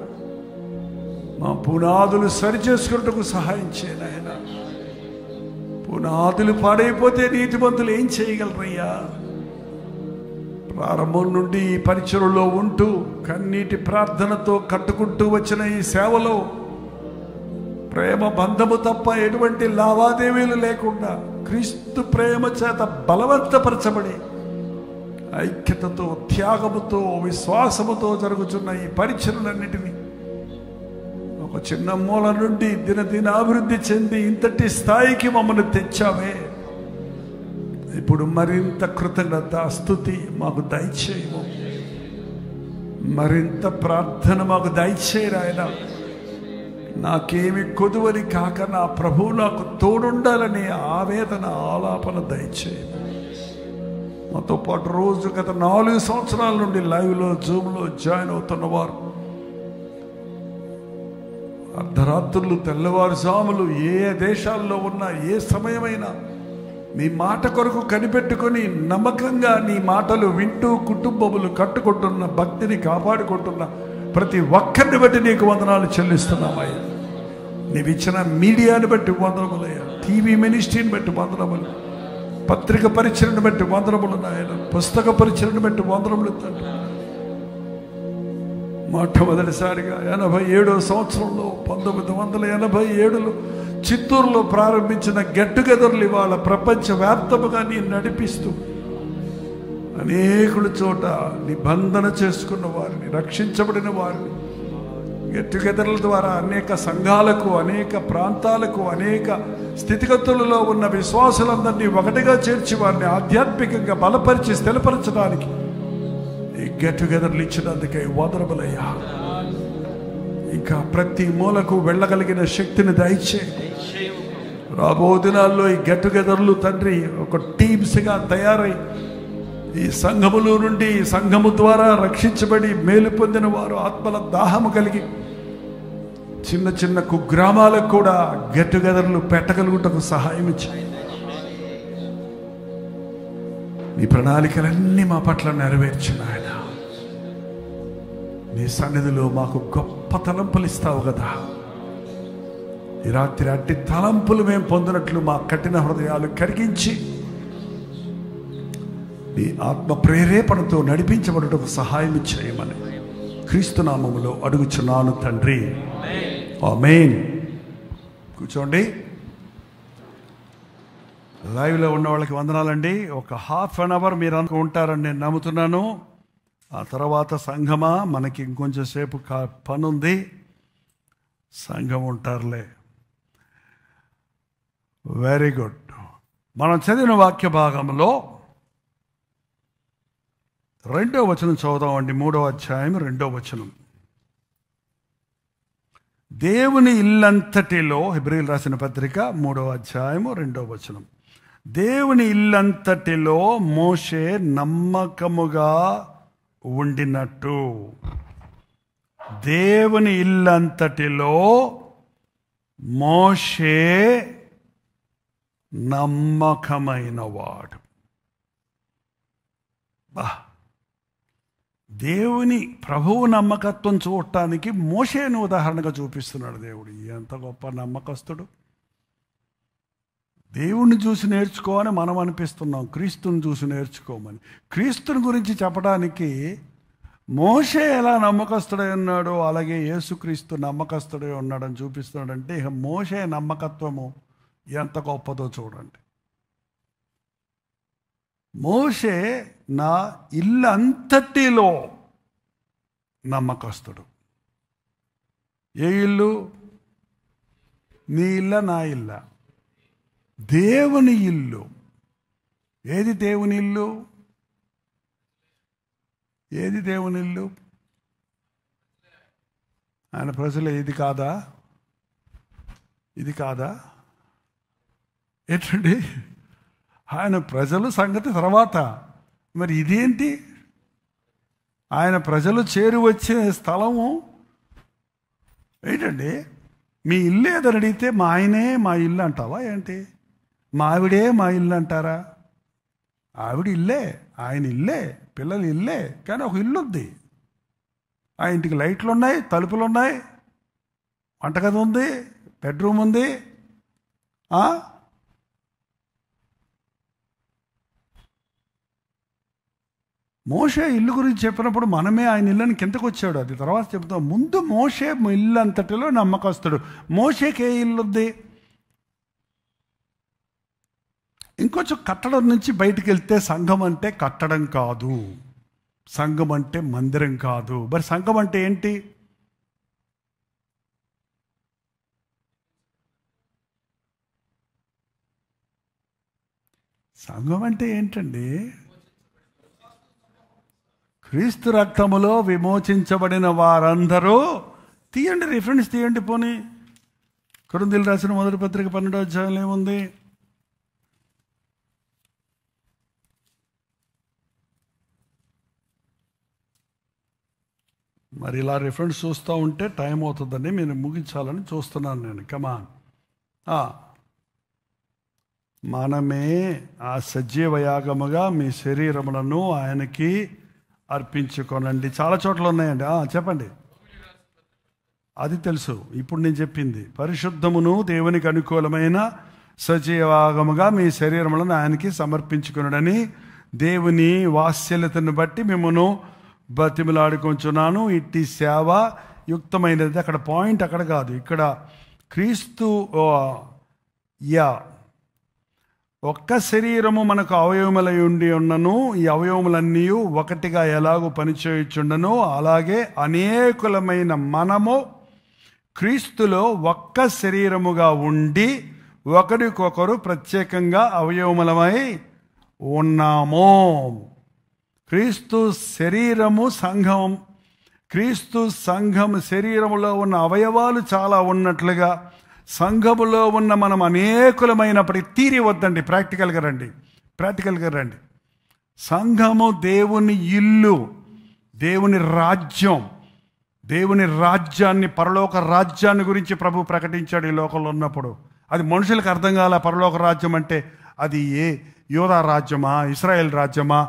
మా పునాదులు సరిచేసుకున్నటకు సహాయం చేయను ఆయన. పునాదులు పాడైపోతే నీతిమంతులు ఏం చేయగలరయ్యా? ప్రారంభం నుండి ఈ పరిచయలో ఉంటూ కన్నీటి ప్రార్థనతో కట్టుకుంటూ వచ్చిన ఈ సేవలో ప్రేమ బంధము తప్ప ఎటువంటి లావాదేవీలు లేకుండా క్రీస్తు ప్రేమ చేత బలవంతపరచబడి ఐక్యతతో, త్యాగముతో, విశ్వాసముతో జరుగుతున్న ఈ పరిచయలన్నిటినీ ఒక చిన్న మూల నుండి దినదినాభివృద్ధి చెంది ఇంతటి స్థాయికి మమ్మల్ని తెచ్చావే. ఇప్పుడు మరింత కృతజ్ఞత, స్తుతి మాకు దయచేయము. మరింత ప్రార్థన మాకు దయచేయరాయన. నాకేమి కొదువని కాక నా ప్రభువు నాకు తోడుండాలని ఆవేదన, ఆలాపన దయచేయము. మాతో పాటు రోజు గత 4 సంవత్సరాల నుండి లైవ్లో, జూమ్లో జాయిన్ అవుతున్న వారు, అర్ధరాత్రులు, తెల్లవారుజాములు, ఏ దేశాల్లో ఉన్నా, ఏ సమయమైనా నీ మాట కొరకు కనిపెట్టుకొని నమ్మకంగా నీ మాటలు వింటూ కుటుంబములు కట్టుకుంటున్న, భక్తిని కాపాడుకుంటున్న ప్రతి ఒక్కరిని బట్టి నీకు వందనాలు చెల్లిస్తున్నామయ్యా. నీవిచ్చిన మీడియాని బట్టి వందనములయ్యా, టీవీ మినిస్ట్రీని బట్టి వందనములు, పత్రిక పరిచయను బట్టి వందనములు నాయన, పుస్తక పరిచయను బట్టి వందనములు తండ్రి. మొట్టమొదటిసారిగా 87వ సంవత్సరంలో 1987లో చిత్తూరులో ప్రారంభించిన గెట్ టుగెదర్లు ఇవాళ ప్రపంచవ్యాప్తముగా నీ నడిపిస్తూ అనేకుల చోట నిబంధన చేసుకున్న వారిని, రక్షించబడిన వారిని గెట్ టుగెదర్ల ద్వారా అనేక సంఘాలకు, అనేక ప్రాంతాలకు, అనేక స్థితిగతులలో ఉన్న విశ్వాసులందరినీ ఒకటిగా చేర్చి వారిని ఆధ్యాత్మికంగా బలపరిచి స్థిరపరచడానికి ఈ గెట్ టుగెదర్లు ఇచ్చినందుకే వందనములయ్యా. ఇంకా ప్రతి మూలకు వెళ్ళగలిగిన శక్తిని దయచేయి. రాబో దినాల్లో ఈ గెట్ టుగెదర్లు తండ్రి ఒక టీమ్స్గా తయారై ఈ సంఘములో నుండి, ఈ సంఘము ద్వారా రక్షించబడి మేలు పొందిన వారు ఆత్మల దాహము కలిగి చిన్న చిన్న కుగ్రామాలకు కూడా గెట్ టుగెదర్లు పెట్టగలుగుటకు సహాయం ఇచ్చాయి. నీ ప్రణాళికలన్నీ మా పట్ల నెరవేర్చిన ఆయన, నీ సన్నిధిలో మాకు గొప్ప తలంపులు ఇస్తావు కదా. ఈ రాత్రి అట్టి తలంపులు మేము పొందినట్లు మా కఠిన హృదయాలు కరిగించి నీ ఆత్మ ప్రేరేపణతో నడిపించబడుటకు సహాయం చేయమని క్రీస్తు నామములో అడుగుచున్నాను తండ్రి, ఆమేన్. కూర్చోండి. లైవ్లో ఉన్న వాళ్ళకి వందనాలండి. ఒక ½ అన్ అవర్ మీరు ఉంటారని నేను నమ్ముతున్నాను. ఆ తర్వాత సంఘమా, మనకి ఇంకొంచెం సేపు పని ఉంది, సంఘం ఉంటారులే. Very good. మనం చదివిన వాక్య భాగంలో 2వ వచనం చదువుదామండి. 3వ అధ్యాయం 2వ వచనం. దేవుని ఇల్లంతటిలో, హెబ్రీయులకు రాసిన పత్రిక 3వ అధ్యాయం 2వ వచనం. దేవుని ఇల్లంతటిలో మోషే నమ్మకముగా ఉండినట్టు. దేవుని ఇల్లంతటిలో మోషే నమ్మకమైనవాడు. దేవుని ప్రభువు నమ్మకత్వం చూడటానికి మోషేను ఉదాహరణగా చూపిస్తున్నాడు దేవుడు. ఎంత గొప్ప నమ్మకస్తుడు. దేవుణ్ణి చూసి నేర్చుకోమని మనం అనిపిస్తున్నాం, క్రీస్తుని చూసి నేర్చుకోమని. క్రీస్తుని గురించి చెప్పడానికి మోషే ఎలా నమ్మకస్తుడై ఉన్నాడో అలాగే యేసుక్రీస్తు నమ్మకస్తుడై ఉన్నాడని చూపిస్తున్నాడంటే ఇక మోషే నమ్మకత్వము ఎంత గొప్పదో చూడండి. మోషే నా ఇల్లంతటిలో నమ్మకస్తుడు. ఏ ఇల్లు? నీ ఇల్ల, నా ఇల్ల, దేవుని ఇల్లు. ఏది దేవుని ఇల్లు? ఏది దేవుని ఇల్లు? ఆయన ప్రజలు ఇది కాదా? ఇది కాదా? ఏంటండి? ఆయన ప్రజలు సంగతి తర్వాత, మరి ఇదేంటి? ఆయన ప్రజలు చేరి వచ్చే స్థలము ఏంటండి? మీ ఇల్లు ఏదని అడిగితే మా ఆయనే మా ఇల్లు అంటావా ఏంటి? మా ఆవిడే మా ఇల్లు అంటారా? ఆవిడ ఇల్లే, ఆయన ఇల్లే, పిల్లలు ఇల్లే, కానీ ఒక ఇల్లు ఉంది. ఆ ఇంటికి లైట్లు ఉన్నాయి, తలుపులు ఉన్నాయి, వంటగది ఉంది, బెడ్రూమ్ ఉంది. మోషే ఇల్లు గురించి చెప్పినప్పుడు మనమే ఆయన ఇల్లుని కిందకు వచ్చాడు, అది తర్వాత చెప్తాం. ముందు మోషే ఇల్లు అంతటిలో నమ్మకస్తుడు. మోషేకి ఏ ఇల్లు ఉంది? ఇంకొంచెం కట్టడం నుంచి బయటికి వెళ్తే సంఘం అంటే కట్టడం కాదు, సంఘం అంటే మందిరం కాదు. మరి సంఘం అంటే ఏంటి? సంఘం అంటే ఏంటండి? క్రీస్తు రక్తములో విమోచించబడిన వారందరూ. తీయండి, రిఫరెన్స్ తీయండి. పోనీ కొరింథీయులు రాసిన మొదటి పత్రిక 12వ అధ్యాయంలో ఏముంది? మరి ఇలా రిఫరెన్స్ చూస్తూ ఉంటే టైం అవుతుందని నేను ముగించాలని చూస్తున్నాను నేను. కమాన్. మనమే ఆ సజీవ యాగముగా మీ శరీరములను ఆయనకి అర్పించుకోనండి. చాలా చోట్ల ఉన్నాయండి. చెప్పండి. అది తెలుసు. ఇప్పుడు నేను చెప్పింది పరిశుద్ధమును దేవునికి అనుకూలమైన సజీవాగముగా మీ శరీరములను ఆయనకి సమర్పించుకున్నాడని దేవుని వాత్సల్యతను బట్టి మిమ్మను బతిమలాడుకొంచున్నాను. ఇట్టి సేవ యుక్తమైనది. అక్కడ పాయింట్ అక్కడ కాదు, ఇక్కడ క్రీస్తు ఒక్క శరీరము మనకు అవయవములై ఉండి ఉన్నను, ఈ అవయవములన్నీ ఒకటిగా ఎలాగూ పనిచేయుచుండను, అలాగే అనేకులమైన మనము క్రీస్తులో ఒక్క శరీరముగా ఉండి ఒకరికొకరు ప్రత్యేకంగా అవయవములమై ఉన్నాము. క్రీస్తు శరీరము సంఘం. క్రీస్తు సంఘం శరీరములో ఉన్న అవయవాలు చాలా ఉన్నట్లుగా సంఘములో ఉన్న మనం అనేకులమైనప్పటికీ తీరి వద్దండి. ప్రాక్టికల్గా రండి. సంఘము దేవుని ఇల్లు, దేవుని రాజ్యం. దేవుని రాజ్యాన్ని, పరలోక రాజ్యాన్ని గురించి ప్రభు ప్రకటించాడు ఈ లోకంలో ఉన్నప్పుడు. అది మనుషులకు అర్థం కాల. పరలోక రాజ్యం అంటే అది యోధా రాజ్యమా, ఇశ్రాయేల్ రాజ్యమా,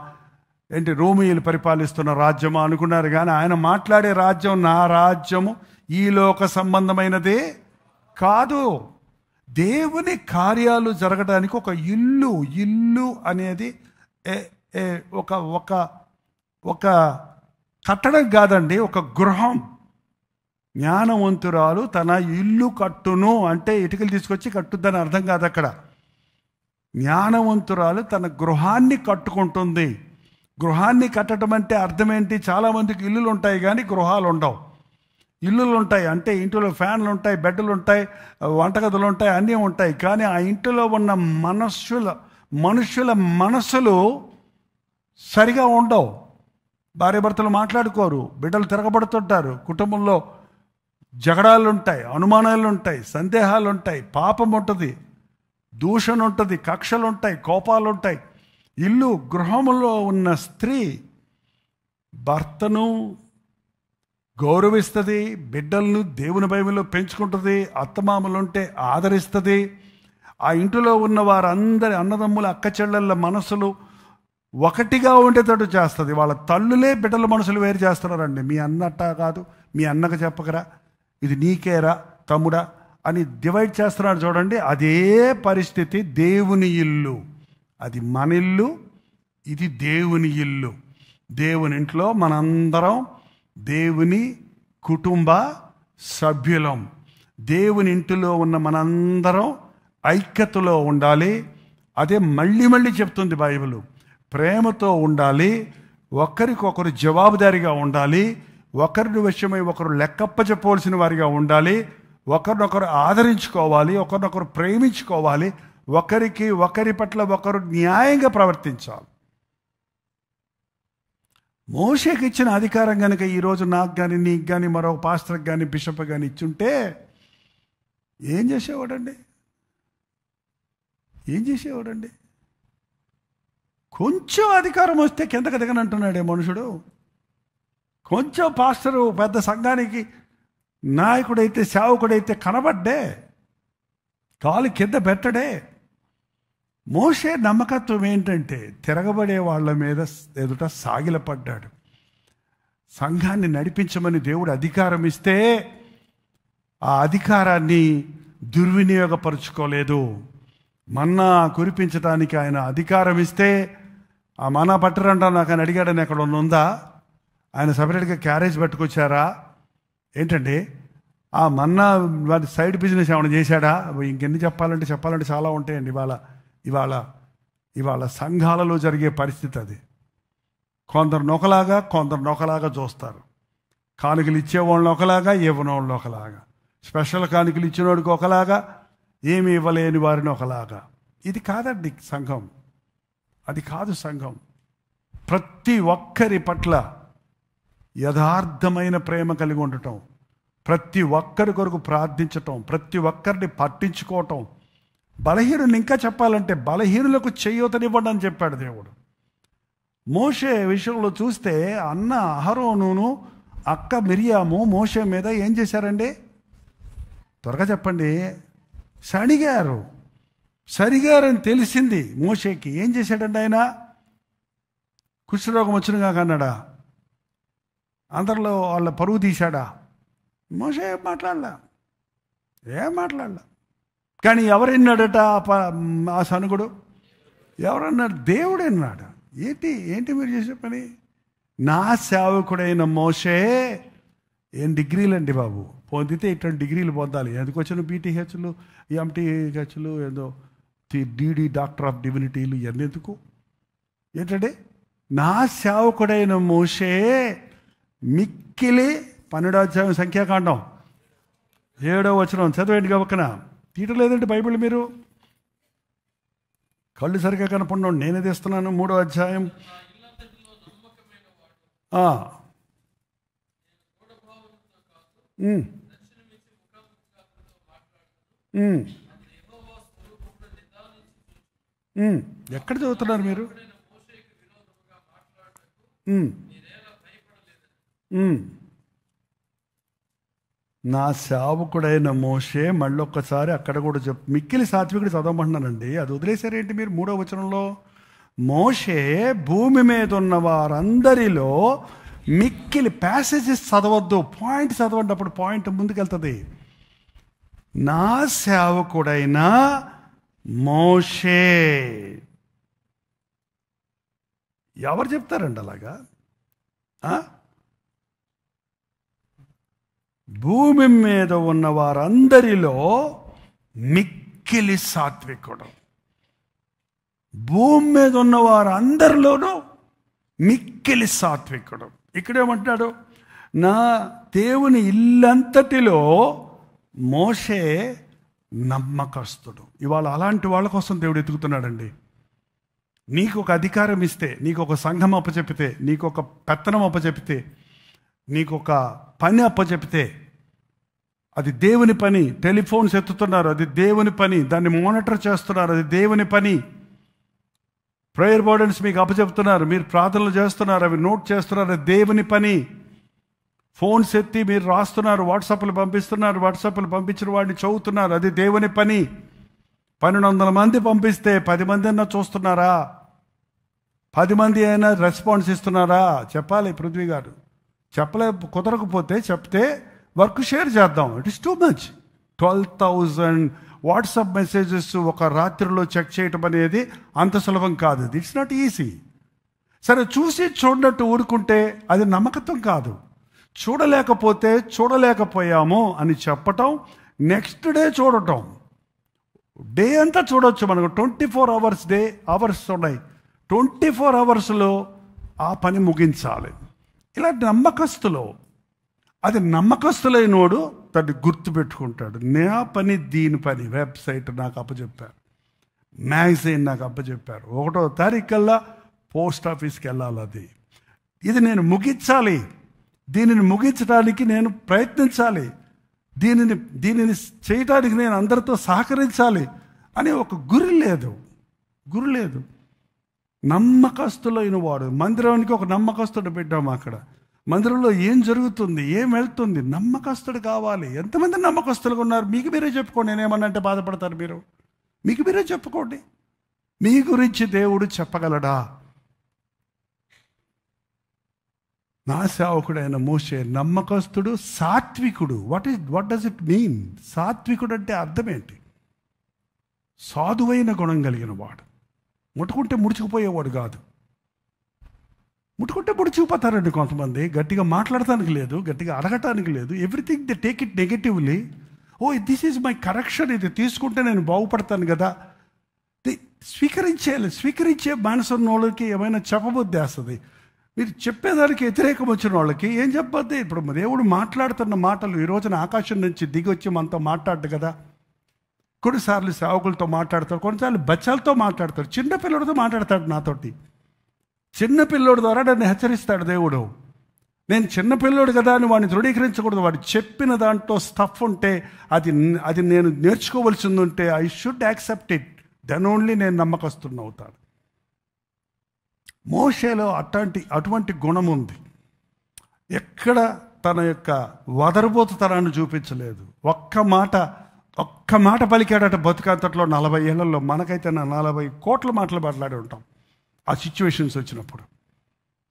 ఏంటి రోమీయులు పరిపాలిస్తున్న రాజ్యమా అనుకున్నారు. కానీ ఆయన మాట్లాడే రాజ్యం నా రాజ్యము ఈ లోక సంబంధమైనదే కాదు. దేవుని కార్యాలు జరగడానికి ఒక ఇల్లు అనేది ఒక కట్టడం కాదండి, ఒక గృహం. జ్ఞానవంతురాలు తన ఇల్లు కట్టును అంటే ఇటుకలు తీసుకొచ్చి కట్టుద్దని అర్థం కాదు. అక్కడ జ్ఞానవంతురాలు తన గృహాన్ని కట్టుకుంటుంది. గృహాన్ని కట్టడం అంటే అర్థం ఏంటి? చాలామందికి ఇల్లులు ఉంటాయి కానీ గృహాలు ఉండవు. ఇల్లులు ఉంటాయి అంటే ఇంటిలో ఫ్యాన్లు ఉంటాయి, బెడ్లు ఉంటాయి, వంటగదులు ఉంటాయి, అన్నీ ఉంటాయి. కానీ ఆ ఇంటిలో ఉన్న మనుషుల మనసులు సరిగా ఉండవు. భార్యాభర్తలు మాట్లాడుకోరు, బిడ్డలు తిరగబడుతుంటారు, కుటుంబంలో జగడాలు ఉంటాయి, అనుమానాలు ఉంటాయి, సందేహాలు ఉంటాయి, పాపం ఉంటుంది, దూషణ ఉంటుంది, కక్షలు ఉంటాయి, కోపాలు ఉంటాయి. గృహములో ఉన్న స్త్రీ భర్తను గౌరవిస్తుంది, బిడ్డలను దేవుని భయములో పెంచుకుంటుంది, అత్తమామలుంటే ఆదరిస్తుంది. ఆ ఇంటిలో ఉన్న వారందరి అన్నదమ్ముల అక్క చెల్లెళ్ళ మనసులు ఒకటిగా ఉండేటట్టు చేస్తుంది. వాళ్ళ తల్లులే బిడ్డల మనసులు వేరు చేస్తున్నారండి. మీ అన్నట్ట కాదు, మీ అన్నకు చెప్పకరా, ఇది నీకేరా తమ్ముడా అని డివైడ్ చేస్తున్నాడు చూడండి. అదే పరిస్థితి దేవుని ఇల్లు. అది మన ఇల్లు, ఇది దేవుని ఇల్లు. దేవుని ఇంట్లో మనందరం దేవుని కుటుంబ సభ్యులం. దేవుని ఇంటిలో ఉన్న మనందరం ఐక్యతలో ఉండాలి. అదే మళ్ళీ చెప్తుంది బైబిల్. ప్రేమతో ఉండాలి, ఒకరికొకరు జవాబుదారీగా ఉండాలి, ఒకరి విషయమై ఒకరు లెక్కప్పచెప్పవలసిన వారిగా ఉండాలి, ఒకరినొకరు ఆదరించుకోవాలి, ఒకరినొకరు ప్రేమించుకోవాలి, ఒకరి పట్ల ఒకరు న్యాయంగా ప్రవర్తించాలి. మోషేకి ఇచ్చిన అధికారం కనుక ఈరోజు నాకు కానీ నీకు కానీ మరో పాస్టర్కి కానీ బిషప్ కానీ ఇచ్చుంటే ఏం చేసేవాడండి? కొంచెం అధికారం వస్తే కిందకి దిగనంటున్నాడే మనుషుడు. కొంచెం పాస్టరు పెద్ద సంఘానికి నాయకుడైతే సేవకుడైతే కనబడ్డే, కాలు కింద పెట్టడే. మోషే నమ్మకత్వం ఏంటంటే తిరగబడే వాళ్ళ మీద ఎదుట సాగిలపడ్డాడు. సంఘాన్ని నడిపించమని దేవుడు అధికారం ఇస్తే ఆ అధికారాన్ని దుర్వినియోగపరుచుకోలేదు. మన్నా కురిపించడానికి ఆయన అధికారం ఇస్తే ఆ మన్నా పట్టరంటా నాకు ఆయన అడిగాడని అక్కడ ఉందా? ఆయన సపరేట్గా క్యారేజ్ పట్టుకొచ్చారా ఏంటండి? ఆ మన్నా వాడి సైడ్ బిజినెస్ ఏమైనా చేశాడా? ఇంకెన్ని చెప్పాలంటే చాలా ఉంటాయండి. ఇవాళ సంఘాలలో జరిగే పరిస్థితి అది. కొందరు నొకలాగా చూస్తారు. కానుకలు ఇచ్చేవాళ్ళని ఒకలాగా, ఇవ్వనోళ్ళని ఒకలాగా, స్పెషల్ కానుకలు ఇచ్చినోడికి ఒకలాగా, ఏమి ఇవ్వలేని వారిని ఒకలాగా. ఇది కాదండి సంఘం, అది కాదు సంఘం. ప్రతి ఒక్కరి పట్ల యథార్థమైన ప్రేమ కలిగి ఉండటం, ప్రతి ఒక్కరి కొరకు ప్రార్థించటం, ప్రతి ఒక్కరిని పట్టించుకోవటం. బలహీనుని ఇంకా చెప్పాలంటే బలహీనులకు చేయూతనివ్వండి అని చెప్పాడు దేవుడు. మోషే విషయంలో చూస్తే అన్న అహరోనును అక్క మిరియాము మోషే మీద ఏం చేశారండి? త్వరగా చెప్పండి. సరిగారని తెలిసింది మోషేకి. ఏం చేశాడండి ఆయన? కుష్ఠరోగం వచ్చినగా కన్నాడా? అందరిలో వాళ్ళ పరువు తీశాడా? మోషే ఏం మాట్లాడలా. కానీ ఎవరన్నాడట ఆ సనుగుడు? ఎవరన్నాడు? దేవుడు అన్నాడు. ఏంటి మీరు చేసే పని? నా సేవకుడైన మోషే. ఏం డిగ్రీలండి బాబు, పొందితే ఇట్లాంటి డిగ్రీలు పొందాలి. ఎందుకు వచ్చిన బీటీహెచ్లు, ఎంటీహెచ్లు, ఏదో డిడి డాక్టర్ ఆఫ్ డివినిటీలు ఇవన్నీ ఎందుకు? ఏంటంటే నా సేవకుడైన మోషే మిక్కిలి 12వ అధ్యాయం సంఖ్యాకాండం 7వ వచనం చదివేంటి గబక్కన. తీయటలేదండి బైబిల్ మీరు? కళ్ళు సరిగా కనపడిన నేనే తీస్తున్నాను. 3వ అధ్యాయం. ఎక్కడ చదువుతున్నారు మీరు? నా సేవకుడైన మోషే. మళ్ళీ ఒక్కసారి అక్కడ కూడా మిక్కిలి సాత్వికుడు చదవమంటున్నానండి. అది వదిలేశారేంటి మీరు? 3వ వచనంలో మోషే భూమి మీద ఉన్న వారందరిలో మిక్కిలి. ప్యాసేజెస్ చదవద్దు, పాయింట్ చదవండి, అప్పుడు పాయింట్ ముందుకెళ్తుంది. నా సేవకుడైన మోషే. ఎవరు చెప్తారండి అలాగా? భూమి మీద ఉన్న వారందరిలో మిక్కిలి సాత్వికుడు. భూమి మీద ఉన్న వారందరిలోనూ మిక్కిలి సాత్వికుడు. ఇక్కడేమంటాడు? నా దేవుని ఇల్లంతటిలో మోషే నమ్మకస్తుడు. ఇవాళ అలాంటి వాళ్ళ కోసం దేవుడు ఎతుకుతున్నాడండి. నీకు ఒక అధికారం ఇస్తే, నీకు ఒక సంఘం అప్పచెప్పితే, నీకు ఒక పెత్తనం అప్పచెప్పితే, నీకు ఒక పని అప్పచెప్పితే, అది దేవుని పని. టెలిఫోన్స్ ఎత్తుతున్నారు, అది దేవుని పని. దాన్ని మానిటర్ చేస్తున్నారు, అది దేవుని పని. ప్రేయర్ బర్డెన్స్ మీకు అప్పచెప్తున్నారు, మీరు ప్రార్థనలు చేస్తున్నారు, అవి నోట్ చేస్తున్నారు, అది దేవుని పని. ఫోన్స్ ఎత్తి మీరు రాస్తున్నారు, వాట్సాప్లు పంపిస్తున్నారు, వాట్సాప్లు పంపించిన వాడిని చదువుతున్నారు, అది దేవుని పని. 1200 మంది పంపిస్తే 10 మంది అయినా చూస్తున్నారా? 10 మంది అయినా రెస్పాన్స్ ఇస్తున్నారా? చెప్పాలి పృథ్వీ గారు. కుదరకపోతే చెప్తే వర్క్ షేర్ చేద్దాం. It is too much. 12,000 WhatsApp messages ఒక రాత్రిలో చెక్ చేయటం అనేది అంత సులభం కాదు. It's not easy. సరే, చూసి చూడనట్టు ఊరుకుంటే అది నమ్మకత్వం కాదు. చూడలేకపోయాము అని చెప్పటం, నెక్స్ట్ డే చూడటం. డే అంతా చూడవచ్చు మనకు. 24 అవర్స్ ఉన్నాయి. 24 అవర్స్లో ఆ పని ముగించాలి. ఇలాంటి నమ్మకస్తులు, అది నమ్మకస్తులైనోడు దాన్ని గుర్తుపెట్టుకుంటాడు. నా పని దీని పని. వెబ్సైట్ నాకు అప్పచెప్పారు, మ్యాగజైన్ నాకు అప్పచెప్పారు, 1వ తారీఖు కల్లా పోస్ట్ ఆఫీస్కి వెళ్ళాలి. ఇది నేను ముగించాలి, దీనిని ముగించడానికి నేను ప్రయత్నించాలి, దీనిని చేయటానికి నేను అందరితో సహకరించాలి అని ఒక గురి లేదు. నమ్మకస్తులైన వాడు. మందిరానికి ఒక నమ్మకస్తుడు పెట్టాము. అక్కడ మందిరంలో ఏం జరుగుతుంది, ఏం వెళ్తుంది, నమ్మకస్తుడు కావాలి. ఎంతమంది నమ్మకస్తులుగా ఉన్నారు? మీకు మీరే చెప్పుకోండి. నేనేమన్నంటే బాధపడతారు మీరు. మీకు మీరే చెప్పుకోండి. మీ గురించి దేవుడు చెప్పగలడా? నా సేవకుడైన మోషే నమ్మకస్తుడు, సాత్వికుడు. What does it mean? సాత్వికుడు అంటే అర్థం ఏంటి? సాధువైన గుణం కలిగిన వాడు. ముట్టుకుంటే ముడుచుకుపోయేవాడు కాదు. ముట్టుకుంటే ముడిచిపోతారండి కొంతమంది. గట్టిగా మాట్లాడటానికి లేదు, గట్టిగా అడగటానికి లేదు. Everything they take it negatively. Oh this is my correction, ఇది తీసుకుంటే నేను బాగుపడతాను కదా. స్వీకరించే మనసు ఉన్న వాళ్ళకి ఏమైనా చెప్పబుద్ధి వేస్తుంది. మీరు చెప్పేదానికి వ్యతిరేకం వచ్చిన వాళ్ళకి ఏం చెప్పొద్ది. ఇప్పుడు దేవుడు మాట్లాడుతున్న మాటలు ఈ రోజున ఆకాశం నుంచి దిగి వచ్చి మనతో మాట్లాడు కదా. కొన్నిసార్లు సేవకులతో మాట్లాడతారు, కొన్నిసార్లు బచ్చాలతో మాట్లాడతారు, చిన్నపిల్లడితో మాట్లాడతాడు. నాతోటి చిన్నపిల్లోడి ద్వారా నన్ను హెచ్చరిస్తాడు దేవుడు. నేను చిన్నపిల్లోడు కదా అని వాడిని దృఢీకరించకూడదు. వాడు చెప్పిన దాంట్లో స్టఫ్ ఉంటే అది నేను నేర్చుకోవలసింది ఉంటే I should accept it. Then only నేను నమ్మకస్తున్న అవుతాను. మోషేలో అటువంటి గుణం ఉంది. ఎక్కడ తన యొక్క వదరబోతుతనాన్ని చూపించలేదు. ఒక్క మాట పలికాడట బతుకంతట్లో 40 ఏళ్లలో. మనకైతే 40 కోట్ల మాటలు మాట్లాడి ఉంటాం ఆ సిచ్యువేషన్స్ వచ్చినప్పుడు.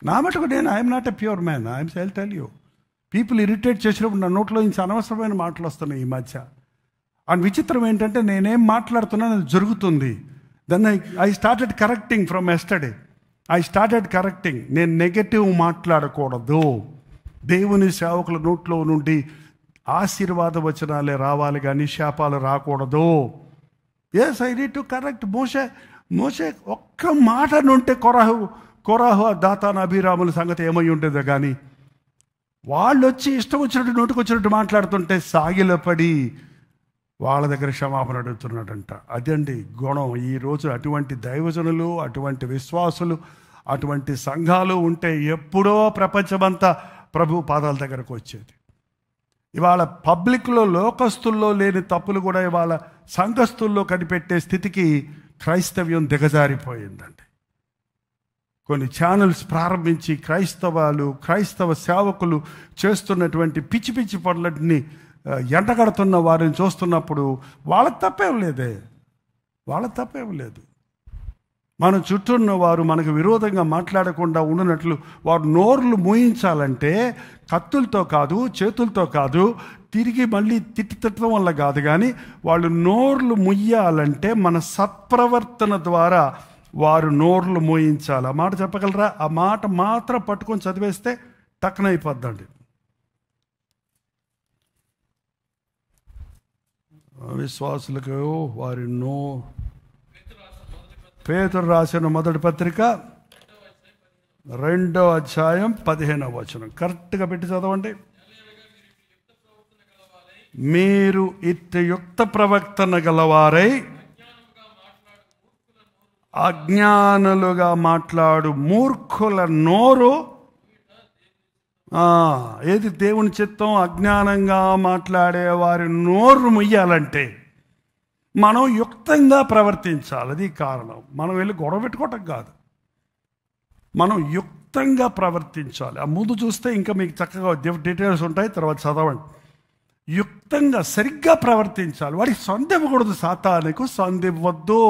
నా మటుకు నేను I'm not a pure man. I'm cell tell you, people irritate చేసినప్పుడు నా నోట్లో నుంచి అనవసరమైన మాటలు వస్తున్నాయి ఈ మధ్య. అండ్ విచిత్రం ఏంటంటే నేనేం మాట్లాడుతున్నా అది జరుగుతుంది. Then I started correcting from yesterday. నేను నెగటివ్ మాట్లాడకూడదు. దేవుని సేవకుల నోట్లో నుండి ఆశీర్వాద వచనాలే రావాలి కానీ శాపాలు రాకూడదు. Yes, I need to correct. మోషే ఒక్క మాట నుంటే కొరాహు దాతాన్ అభిరాముల సంగతి ఏమై ఉండేదో కానీ వాళ్ళు వచ్చి ఇష్టం వచ్చినట్టు నోటికి వచ్చినట్టు మాట్లాడుతుంటే సాగిలపడి వాళ్ళ దగ్గర క్షమాపణ అడుగుతున్నాడంట. అదండి గుణం. ఈరోజు అటువంటి దైవజనులు, అటువంటి విశ్వాసులు, అటువంటి సంఘాలు ఉంటే ఎప్పుడో ప్రపంచమంతా ప్రభు పాదాల దగ్గరకు వచ్చేది. ఇవాళ పబ్లిక్లో లోకస్తుల్లో లేని తప్పులు కూడా ఇవాళ సంఘస్థుల్లో కనిపెట్టే స్థితికి క్రైస్తవ్యం దిగజారిపోయిందండి. కొన్ని ఛానల్స్ ప్రారంభించి క్రైస్తవ సేవకులు చేస్తున్నటువంటి పిచ్చి పిచ్చి పనులన్నీ ఎండగడుతున్న వారిని చూస్తున్నప్పుడు వాళ్ళ తప్పేం లేదు. మన చుట్టూ ఉన్న వారు మనకు విరోధంగా మాట్లాడకుండా ఉండనట్లు వారు నోర్లు మూయించాలంటే కత్తులతో కాదు, చేతులతో కాదు, తిరిగి మళ్ళీ తిట్టడం వల్ల కాదు. కానీ వాళ్ళు నోర్లు ముయ్యాలంటే మన సత్ప్రవర్తన ద్వారా వారు నోర్లు మూయించాలి. ఆ మాట చెప్పగలరా? ఆ మాట మాత్రం పట్టుకొని చదివేస్తే టక్కున అయిపోద్దండి. విశ్వాసులకు వారి పేతురు రాసిన మొదటి పత్రిక 2వ అధ్యాయం 15వ వచనం కరెక్ట్గా పెట్టి చదవండి. మీరు ఇట్టి యుక్త ప్రవర్తన గలవారై అజ్ఞానులుగా మాట్లాడు మూర్ఖుల నోరు. ఏది దేవుని చిత్తం? అజ్ఞానంగా మాట్లాడే వారి నోరు ముయ్యాలంటే మనం యుక్తంగా ప్రవర్తించాలి. అది కారణం. మనం వెళ్ళి గొడవ పెట్టుకోవటం కాదు, మనం యుక్తంగా ప్రవర్తించాలి. ఆ ముందు చూస్తే ఇంకా మీకు చక్కగా డీటెయిల్స్ ఉంటాయి, తర్వాత చదవండి. యుక్తంగా సరిగ్గా ప్రవర్తించాలి. వాడికి సందివ్వకూడదు. సాతానుకు సందివ్వద్దు.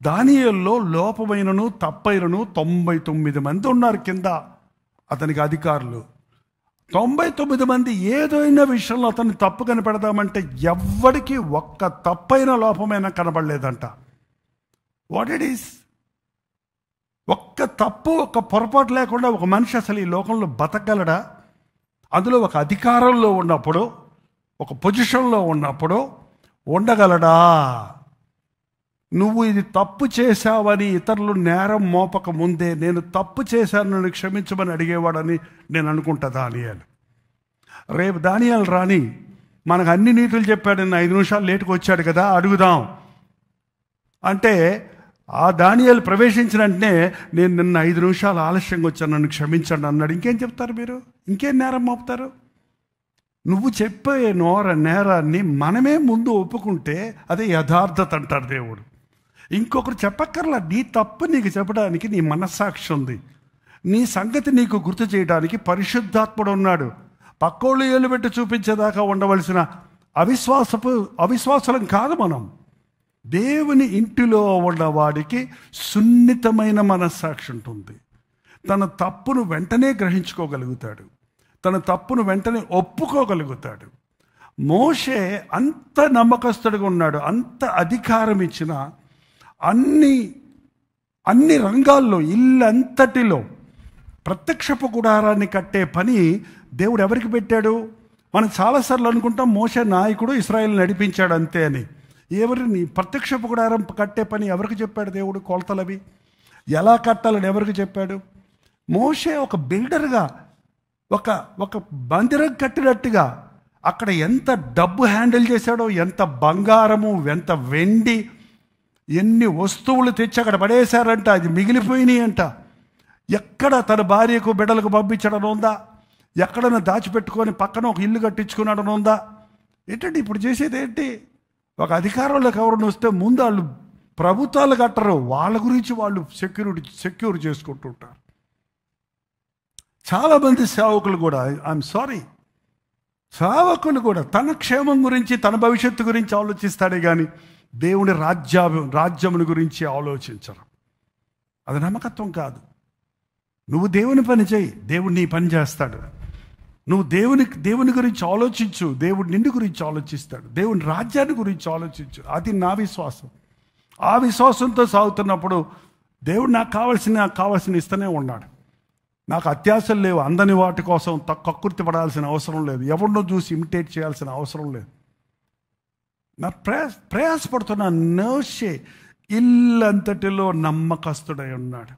దానియేలులో లోపమైనను తప్పైనను 99 మంది ఉన్నారు కింద అతనికి అధికారులు. 99 మంది ఏదైనా విషయంలో అతన్ని తప్పు కనిపెడదామంటే ఎవ్వడికి ఒక్క తప్పైన లోపమైనా కనబడలేదంట. What it is? ఒక్క తప్పు, ఒక్క పొరపాటు లేకుండా ఒక మనిషి అసలు ఈ లోకంలో బతకగలడా? అందులో ఒక అధికారంలో ఉన్నప్పుడు, ఒక పొజిషన్లో ఉన్నప్పుడు ఉండగలడా? నువ్వు ఇది తప్పు చేశావని ఇతరులు నేరం మోపక ముందే నేను తప్పు చేశాను, నన్ను క్షమించమని అడిగేవాడని నేను అనుకుంటా దానియేలు. రేపు దానియేలు రాని మనకు అన్ని నీతులు చెప్పాడు, నిన్న 5 నిమిషాలు లేటుకు వచ్చాడు కదా, అడుగుదాం అంటే ఆ దానియేలు ప్రవేశించిన వెంటనే నేను నిన్న 5 నిమిషాలు ఆలస్యంగా వచ్చాను, నన్ను క్షమించండి అన్నాడు. ఇంకేం చెప్తారు మీరు? ఇంకేం నేరం మోపుతారు? నువ్వు చెప్పే నేరాన్ని మనమే ముందు ఒప్పుకుంటే అదే యథార్థత అంటారు దేవుడు. ఇంకొకరు చెప్పక్కర్లా. నీ తప్పు నీకు చెప్పడానికి నీ మనస్సాక్షి ఉంది. నీ సంగతి నీకు గుర్తు చేయడానికి పరిశుద్ధాత్ముడు ఉన్నాడు. పక్కోళ్ళు ఏళ్ళు పెట్టి చూపించేదాకా ఉండవలసిన అవిశ్వాసులం కాదు మనం. దేవుని ఇంటిలో ఉన్నవాడికి సున్నితమైన మనస్సాక్షి ఉంటుంది. తన తప్పును వెంటనే గ్రహించుకోగలుగుతాడు, తన తప్పును వెంటనే ఒప్పుకోగలుగుతాడు. మోషే అంత నమ్మకస్తుడిగా ఉన్నాడు. అంత అధికారం ఇచ్చిన అన్ని రంగాల్లో, ఇల్లంతటిలో ప్రత్యక్షపు గుడారాన్ని కట్టే పని దేవుడు ఎవరికి పెట్టాడు? మనం చాలాసార్లు అనుకుంటాం మోషే నాయకుడు, ఇశ్రాయేలు నడిపించాడు అంతే అని. ఎవరిని ప్రత్యక్షపు గుడారం కట్టే పని ఎవరికి చెప్పాడు దేవుడు? కొలతలవి ఎలా కట్టాలని ఎవరికి చెప్పాడు? మోషే ఒక బిల్డర్గా, ఒక మందిరం కట్టినట్టుగా అక్కడ ఎంత డబ్బు హ్యాండిల్ చేశాడో, ఎంత బంగారము, ఎంత వెండి, ఎన్ని వస్తువులు తెచ్చి అక్కడ పడేశారంట, అది మిగిలిపోయినాయి అంట. ఎక్కడ తన భార్యకు బిడ్డలకు పంపించడం ఉందా? ఎక్కడైనా దాచిపెట్టుకొని పక్కన ఒక ఇల్లు కట్టించుకున్నాడని ఉందా? ఏంటంటే ఇప్పుడు చేసేది ఏంటి? ఒక అధికారంలోకి ఎవరిని వస్తే ముందు వాళ్ళు ప్రభుత్వాలు కట్టరు, వాళ్ళ గురించి వాళ్ళు సెక్యూర్ చేసుకుంటుంటారు. చాలామంది సేవకులు కూడా, ఐఎమ్ సారీ, సేవకులు కూడా తన క్షేమం గురించి, తన భవిష్యత్తు గురించి ఆలోచిస్తాడే కానీ దేవుని రాజ్యముని గురించి ఆలోచించరు. అది నమ్మకత్వం కాదు. నువ్వు దేవుని పని చేయి, దేవుడు నీ పని చేస్తాడు. నువ్వు దేవుని గురించి ఆలోచించు, దేవుడు నిన్ను గురించి ఆలోచిస్తాడు. దేవుని రాజ్యాన్ని గురించి ఆలోచించు. అది నా విశ్వాసం. ఆ విశ్వాసంతో సాగుతున్నప్పుడు దేవుడు నాకు కావాల్సిన ఇస్తూనే ఉన్నాడు. నాకు అత్యాశలు లేవు, అందని వాటి కోసం కక్కుర్తి పడాల్సిన అవసరం లేదు, ఎవరినో చూసి ఇమిటేట్ చేయాల్సిన అవసరం లేదు. నా ప్రయాసపడుతున్న మోషే ఇల్లంతటిలో నమ్మకస్తుడై ఉన్నాడు.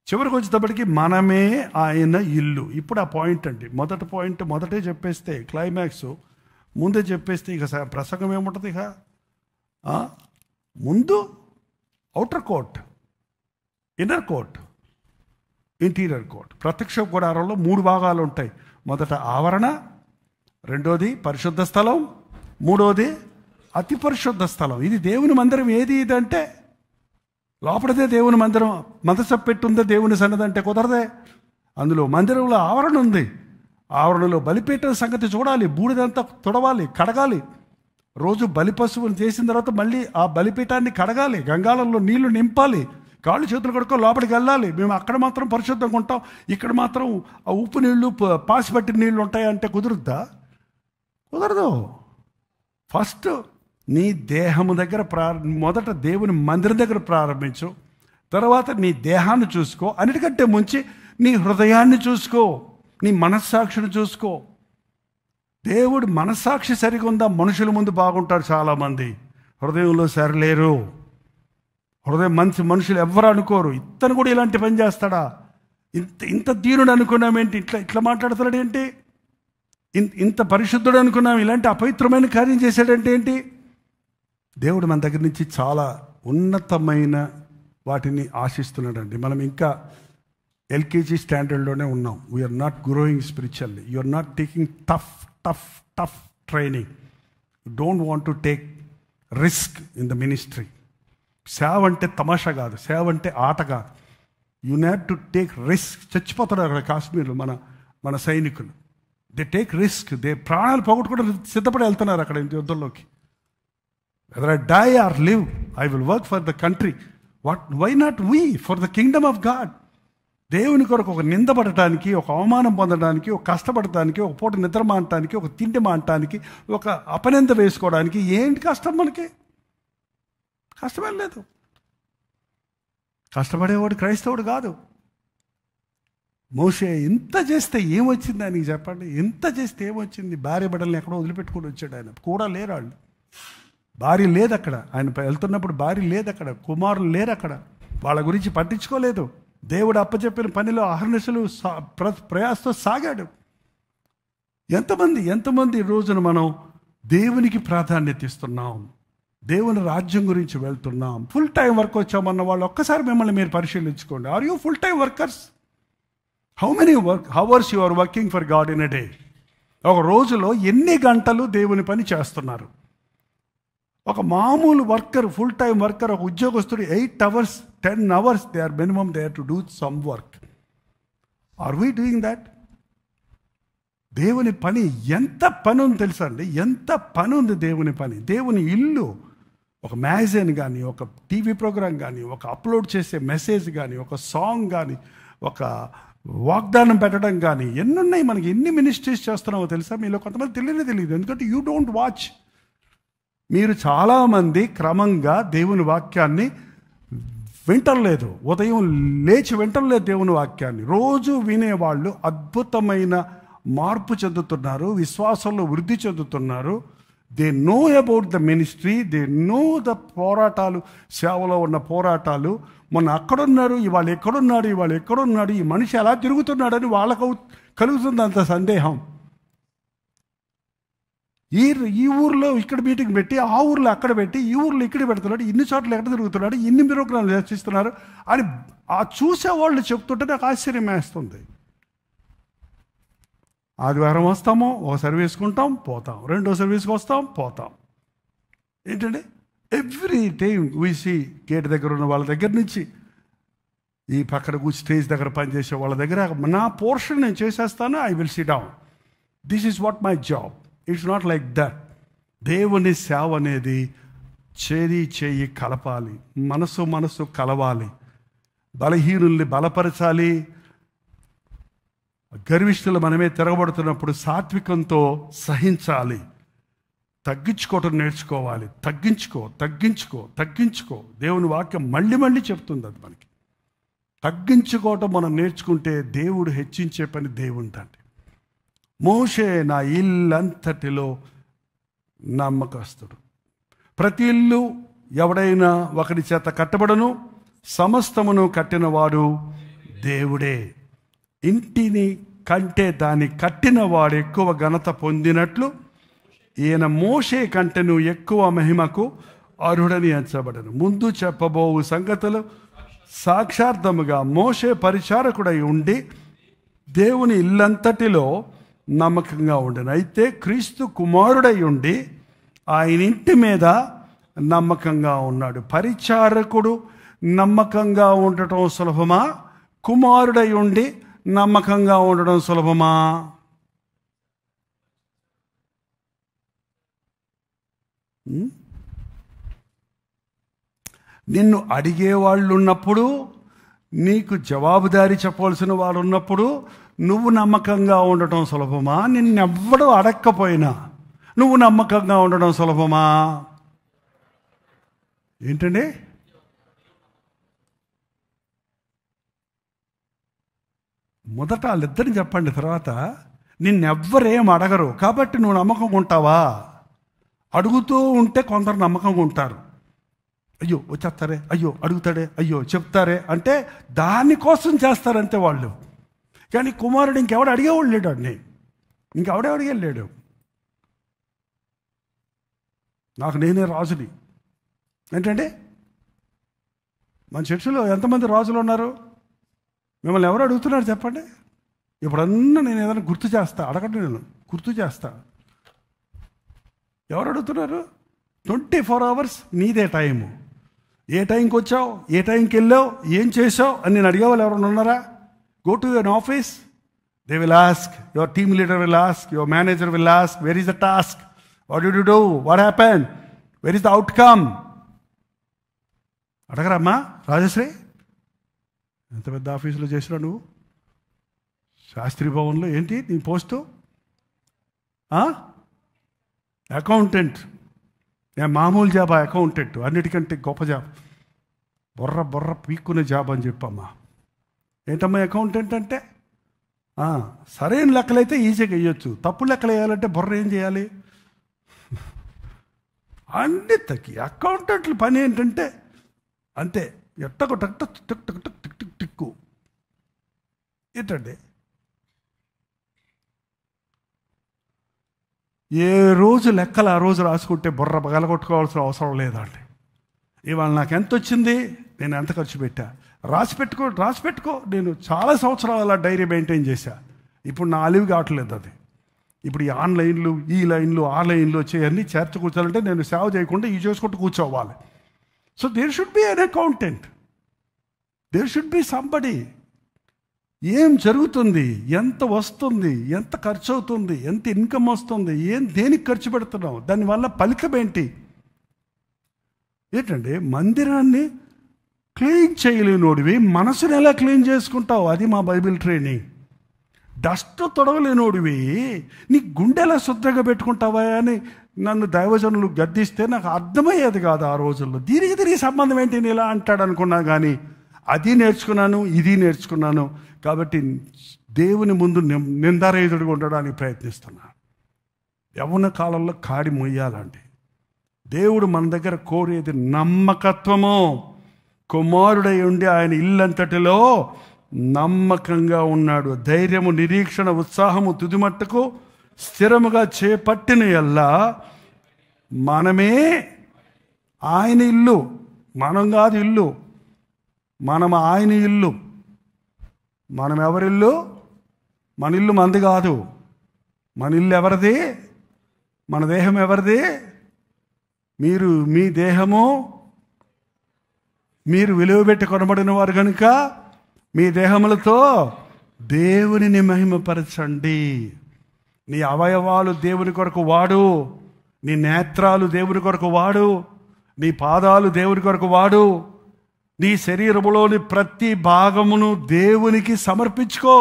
చివరికి వచ్చేటప్పటికి మనమే ఆయన ఇల్లు. ఇప్పుడు ఆ పాయింట్ అండి, మొదటే చెప్పేస్తే క్లైమాక్స్ ముందే చెప్పేస్తే ఇక ప్రసంగం ఏముంటుంది? ఇక ముందు outer court, inner court, interior court. ప్రత్యక్ష గుడారంలో 3 భాగాలు ఉంటాయి. మొదట ఆవరణ, రెండోది పరిశుద్ధ స్థలం, మూడోది అతి పరిశుద్ధ స్థలం. ఇది దేవుని మందిరం. ఏది ఇదంటే లోపలిదే దేవుని మందిరం. మందసం పెట్టుందే దేవుని సన్నది అంటే కుదరదే. అందులో మందిరంలో ఆవరణ ఉంది. ఆవరణలో బలిపీఠం సంగతి చూడాలి, బూడిదంతా తుడవాలి, కడగాలి. రోజు బలి పశువులు చేసిన తర్వాత మళ్ళీ ఆ బలిపీఠాన్ని కడగాలి, గంగాళంలో నీళ్లు నింపాలి, కాళ్ళు చేతులు కడుక్కో లోపలికి వెళ్ళాలి. మేము అక్కడ మాత్రం పరిశుద్ధంగా ఉంటాం, ఇక్కడ మాత్రం ఆ ఉప్పు నీళ్లు, పాసిపట్టిన నీళ్లు ఉంటాయంటే కుదురుద్దా? కుదరదు. ఫస్ట్ నీ దేహము దగ్గర మొదట దేవుని మందిరం దగ్గర ప్రారంభించు. తర్వాత నీ దేహాన్ని చూసుకో, అన్నిటికంటే ముంచి నీ హృదయాన్ని చూసుకో, నీ మనస్సాక్షిని చూసుకో. దేవుడు మనస్సాక్షి సరిగా ఉందా? మనుషుల ముందు బాగుంటారు చాలామంది, హృదయంలో సరిలేరు. హృదయం మనుషులు ఎవ్వరు అనుకోరు. ఇతను కూడా ఇలాంటి పని చేస్తాడా, ఇంత దీనుడు అనుకున్నామేంటి, ఇట్లా మాట్లాడుతున్నాడు ఏంటి, ఇంత పరిశుద్ధుడు అనుకున్నాం, ఇలాంటి అపవిత్రమైన కార్యం చేశాడంటే ఏంటి? దేవుడు మన దగ్గర నుంచి చాలా ఉన్నతమైన వాటిని ఆశిస్తున్నాడండి. మనం ఇంకా ఎల్కేజీ స్టాండర్డ్లోనే ఉన్నాం. We are not growing spiritually. You are not taking tough training. You don't want to take risk in the ministry. సేవ అంటే తమాషా కాదు, సేవ అంటే ఆట కాదు. You need to take risk. చచ్చిపోతున్నారు అక్కడ కాశ్మీర్లో మన సైనికులు. They take risk. దే ప్రాణాలు పోగొట్టుకుంటే సిద్ధపడి వెళ్తున్నారు అక్కడ యుద్ధంలోకి. Whether I die or live, I will work for the country. Why not we? For the kingdom of God. దేవుని కొరకు ఒక నిందపడటానికి, ఒక అవమానం పొందడానికి, ఒక కష్టపడటానికి, ఒక పూట నిద్ర మానటానికి, ఒక తిండి మానటానికి, ఒక అపనింద వేసుకోవడానికి ఏంటి కష్టం? మనకి కష్టమేం లేదు. కష్టపడేవాడు క్రైస్తవుడు కాదు. మోషే ఇంత చేస్తే ఏమొచ్చింది ఆయనకి చెప్పండి? ఇంత చేస్తే ఏమొచ్చింది? భార్య బిడ్డల్ని ఎక్కడో వదిలిపెట్టుకుని వచ్చాడు ఆయన. కూడా లేరు వాళ్ళు. భార్య లేదు అక్కడ. ఆయన వెళ్తున్నప్పుడు భార్య లేదు అక్కడ, కుమారులు లేరు అక్కడ. వాళ్ళ గురించి పట్టించుకోలేదు. దేవుడు అప్పచెప్పిన పనిలో అహర్నిశలు ప్రయాసతో సాగాడు. ఎంతమంది ఈ రోజున మనం దేవునికి ప్రాధాన్యత ఇస్తున్నాం, దేవుని రాజ్యం గురించి వెళ్తున్నాం. ఫుల్ టైం వర్క్ వచ్చామన్న వాళ్ళు ఒక్కసారి మిమ్మల్ని మీరు పరిశీలించుకోండి. Are you full time workers? How many hours you are working for God in a day? ఒక రోజులో ఎన్ని గంటలు దేవుని పని చేస్తున్నారు? ఒక మామూలు వర్కర్, ఫుల్ టైం వర్కర్, ఒక ఉద్యోగస్తుడు 8 hours 10 hours they are minimum they are to do some work. Are we doing that? దేవుని పని ఎంత పని ఉంది తెలుసా అండి? ఎంత పని ఉంది దేవుని పని. దేవుని ఇల్లు, ఒక మ్యాగజైన్ కానీ, ఒక టీవీ ప్రోగ్రాం కానీ, ఒక అప్లోడ్ చేసే మెసేజ్ కానీ, ఒక సాంగ్ కానీ, ఒక వాగ్దానం పెట్టడం కానీ, ఎన్నున్నాయి మనకి. ఎన్ని మినిస్ట్రీస్ చేస్తున్నామో తెలుసా? మీలో కొంతమంది తెలియదు. ఎందుకంటే యూ డోంట్ వాచ్. మీరు చాలామంది క్రమంగా దేవుని వాక్యాన్ని వింటలేదు, ఉదయం లేచి వింటలేదు దేవుని వాక్యాన్ని. రోజు వినేవాళ్ళు అద్భుతమైన మార్పు చెందుతున్నారు, విశ్వాసంలో వృద్ధి చెందుతున్నారు. They know about the ministry, they know the పోరాటాలు, సేవలో ఉన్న పోరాటాలు. మొన్న అక్కడున్నారు, ఇవాళ ఎక్కడున్నాడు, ఇవాళ ఎక్కడున్నాడు, ఈ మనిషి ఎలా తిరుగుతున్నాడని వాళ్ళకు కలుగుతుంది అంత సందేహం. ఈ ఊర్లో ఇక్కడ మీటింగ్ పెట్టి, ఆ ఊర్లో అక్కడ పెట్టి, ఈ ఊర్లో ఇక్కడ పెడుతున్నాడు, ఇన్ని చోట్ల ఎక్కడ తిరుగుతున్నాడు, ఇన్ని ప్రోగ్రాంలు చర్చిస్తున్నారు అని ఆ చూసేవాళ్ళు చెప్తుంటే నాకు ఆశ్చర్యం వేస్తుంది. ఆదివారం వస్తాము, ఒక సర్వీస్కి ఉంటాం, పోతాం, రెండో సర్వీస్కి వస్తాం, పోతాం. ఏంటంటే ఎవ్రీ టైం వీసీ గేట్ దగ్గర ఉన్న వాళ్ళ దగ్గర నుంచి ఈ పక్కన కూర్చి స్టేజ్ దగ్గర పనిచేసే వాళ్ళ దగ్గర నా పోర్షన్ నేను చేసేస్తాను. I will SIT down. This is what my job. It's not like that. దేవుని సేవ అనేది చేయి కలపాలి, మనసు కలవాలి, బలహీనుల్ని బలపరచాలి. గర్విష్ఠులు మనమే తిరగబడుతున్నప్పుడు సాత్వికంతో సహించాలి, తగ్గించుకోవటం నేర్చుకోవాలి. తగ్గించుకో. దేవుని వాక్యం మళ్ళీ చెప్తుంది అది మనకి. తగ్గించుకోవటం మనం నేర్చుకుంటే దేవుడు హెచ్చించే పని దేవుందండి. మోషే నా ఇల్లంతటిలో నమ్మకస్తుడు. ప్రతి ఇల్లు ఎవడైనా ఒకరి చేత కట్టబడను, సమస్తమును కట్టినవాడు దేవుడే. ఇంటిని కంటే దాన్ని కట్టినవాడు ఎక్కువ ఘనత పొందినట్లు ఈయన మోషే కంటెను ఎక్కువ మహిమకు అర్హుడని ఎంచబడను. ముందు చెప్పబోవు సంగతులు సాక్షార్థముగా మోషే పరిచారకుడై ఉండి దేవుని ఇల్లంతటిలో నమ్మకంగా ఉండను. అయితే క్రీస్తు కుమారుడై ఉండి ఆయన ఇంటి మీద నమ్మకంగా ఉన్నాడు. పరిచారకుడు నమ్మకంగా ఉండటం సులభమా, కుమారుడై ఉండి నమ్మకంగా ఉండడం సులభమా? నిన్ను అడిగేవాళ్ళు ఉన్నప్పుడు, నీకు జవాబుదారీ చెప్పవలసిన వారు ఉన్నప్పుడు నువ్వు నమ్మకంగా ఉండటం సులభమా? నిన్నెవ్వడూ అడక్కపోయినా నువ్వు నమ్మకంగా ఉండడం సులభమా? ఏంటండి? మొదట వాళ్ళిద్దరిని చెప్పండి, తర్వాత నిన్నెవ్వరేం అడగరు కాబట్టి నువ్వు నమ్మకంగా ఉంటావా? అడుగుతూ ఉంటే కొందరు నమ్మకంగా ఉంటారు. అయ్యో వచ్చేస్తారే, అయ్యో అడుగుతాడే, అయ్యో చెప్తారే అంటే దానికోసం చేస్తారంతే వాళ్ళు. కానీ కుమారుడు ఇంకెవడు అడిగేవాళ్ళు లేడు, అన్నీ ఇంకెవడే అడిగేళ్ళాడు. నాకు నేనే రాజుని. ఏంటంటే మన చర్చిలో ఎంతమంది రాజులు ఉన్నారు? మిమ్మల్ని ఎవరు అడుగుతున్నారు చెప్పండి? ఇప్పుడన్నా నేను ఏదైనా గుర్తు చేస్తా, అడగండి, నేను గుర్తు చేస్తా. ఎవరు అడుగుతున్నారు? 24 hours నీదే టైము. ఏ టైంకి వచ్చావు, ఏ టైంకి వెళ్ళావు, ఏం చేసావు అని నేను అడిగేవాళ్ళు ఎవరైనా ఉన్నారా? Go to your office, they will ask, your team leader will ask, your manager will ask, where is the task, what did you do, what happen, where is the outcome. అడగరమ్మా? రాజశ్రీ ఎంత పెద్ద ఆఫీసులో చేసినా నువ్వు? శాస్త్రి భవన్లో ఏంటి నీ పోస్టు? అకౌంటెంట్. నేను మామూలు జాబ్ అకౌంటెంట్, అన్నిటికంటే గొప్ప జాబ్, బొర్ర పీక్కునే జాబ్ అని చెప్పమ్మా. ఏంటమ్మా అకౌంటెంట్ అంటే? సరైన లెక్కలైతే ఈజీగా వేయచ్చు, తప్పు లెక్కలు వేయాలంటే బొర్ర ఏం చేయాలి? అన్నిటికి అకౌంటెంట్ల పని ఏంటంటే అంతే, ఎట్టకు టక్ టక్ టక్ టక్ టక్ టిక్ టిక్ టిక్కు. ఏంటండి? ఏ రోజు లెక్కలు ఆ రోజు రాసుకుంటే బుర్ర పగలగొట్టుకోవాల్సిన అవసరం లేదండి. ఇవాళ నాకు ఎంత వచ్చింది, నేను ఎంత ఖర్చు పెట్టా, రాసి పెట్టుకో. నేను చాలా సంవత్సరాలు అలా డైరీ మెయింటైన్ చేశా. ఇప్పుడు నా అలివి కావట్లేదు అది. ఇప్పుడు ఈ ఆన్లైన్లు, ఈ లైన్లు, ఆ లైన్లు వచ్చేవన్నీ చేర్చ కూర్చోాలంటే నేను సేవ చేయకుండా ఈ చేసుకుంటూ కూర్చోవాలి. So there should be an accountant, there should be somebody. ఏం జరుగుతుంది, ఎంత వస్తుంది, ఎంత ఖర్చు అవుతుంది, ఎంత ఇన్కమ్ వస్తుంది, దేనికి ఖర్చు పెడుతున్నావు, దానివల్ల ఫలితం ఏంటి? ఏంటండి? మందిరాన్ని క్లీన్ చేయలేనోడివి మనసుని ఎలా క్లీన్ చేసుకుంటావు? అది మా బైబిల్ ట్రైనింగ్. డస్ట్ తొడవలేనోడివి నీ గుండె ఎలా శుద్ధంగా పెట్టుకుంటావా అని నన్ను దైవజనులు గద్దిస్తే నాకు అర్థమయ్యేది కాదు ఆ రోజుల్లో. దీనికి సంబంధం ఏంటి నేను ఇలా అంటాడు అనుకున్నా, కానీ అది నేర్చుకున్నాను, ఇది నేర్చుకున్నాను. కాబట్టి దేవుని ముందు నిందారహితుడిగా ఉండడానికి ప్రయత్నిస్తున్నాను. యవ్వన కాలంలో కాడి మొయ్యాలండి. దేవుడు మన దగ్గర కోరేది నమ్మకత్వము. కుమారుడై ఉండి ఆయన ఇల్లంతటిలో నమ్మకంగా ఉన్నాడు. ధైర్యము, నిరీక్షణ, ఉత్సాహము తుదిమట్టుకు స్థిరముగా చేపట్టిన ఎల్లా మనమే ఆయన ఇల్లు. మనం కాదు ఇల్లు, మనం ఆయన ఇల్లు. మనం ఎవరిల్లు? మన ఇల్లు మంది కాదు. మన ఇల్లు ఎవరిది? మన దేహం ఎవరిది? మీరు మీ దేహము మీరు విలువబెట్టి కొనబడిన వారు కనుక మీ దేహములతో దేవునిని మహిమపరచండి. నీ అవయవాలు దేవుని కొరకు వాడు, నీ నేత్రాలు దేవుని కొరకు వాడు, నీ పాదాలు దేవుని కొరకు వాడు, నీ శరీరములోని ప్రతి భాగమును దేవునికి సమర్పించుకో.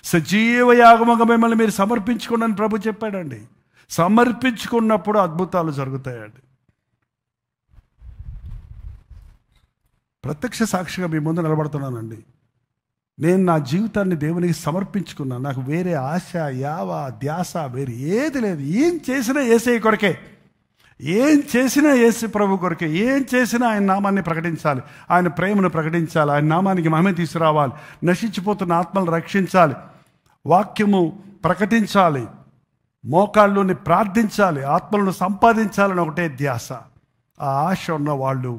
సజీవ యాగముగా మిమ్మల్ని మీరు సమర్పించుకోండి ప్రభు చెప్పాడండి. సమర్పించుకున్నప్పుడు అద్భుతాలు జరుగుతాయండి. ప్రత్యక్ష సాక్షిగా మీ ముందు నిలబడుతున్నానండి. నేను నా జీవితాన్ని దేవునికి సమర్పించుకున్నాను. నాకు వేరే ఆశ, యావ, ధ్యాస వేరే ఏది లేదు. ఏం చేసినా యేసయ్య కొరకే, ఏం చేసినా యేసు ప్రభు కొరకే. ఏం చేసినా ఆయన నామాన్ని ప్రకటించాలి, ఆయన ప్రేమను ప్రకటించాలి, ఆయన నామానికి మహిమ తీసుకురావాలి, నశించిపోతున్న ఆత్మలను రక్షించాలి, వాక్యము ప్రకటించాలి, మోకాళ్ళని ప్రార్థించాలి, ఆత్మలను సంపాదించాలని ఒకటే ధ్యాస. ఆ ఆశ ఉన్న వాళ్ళు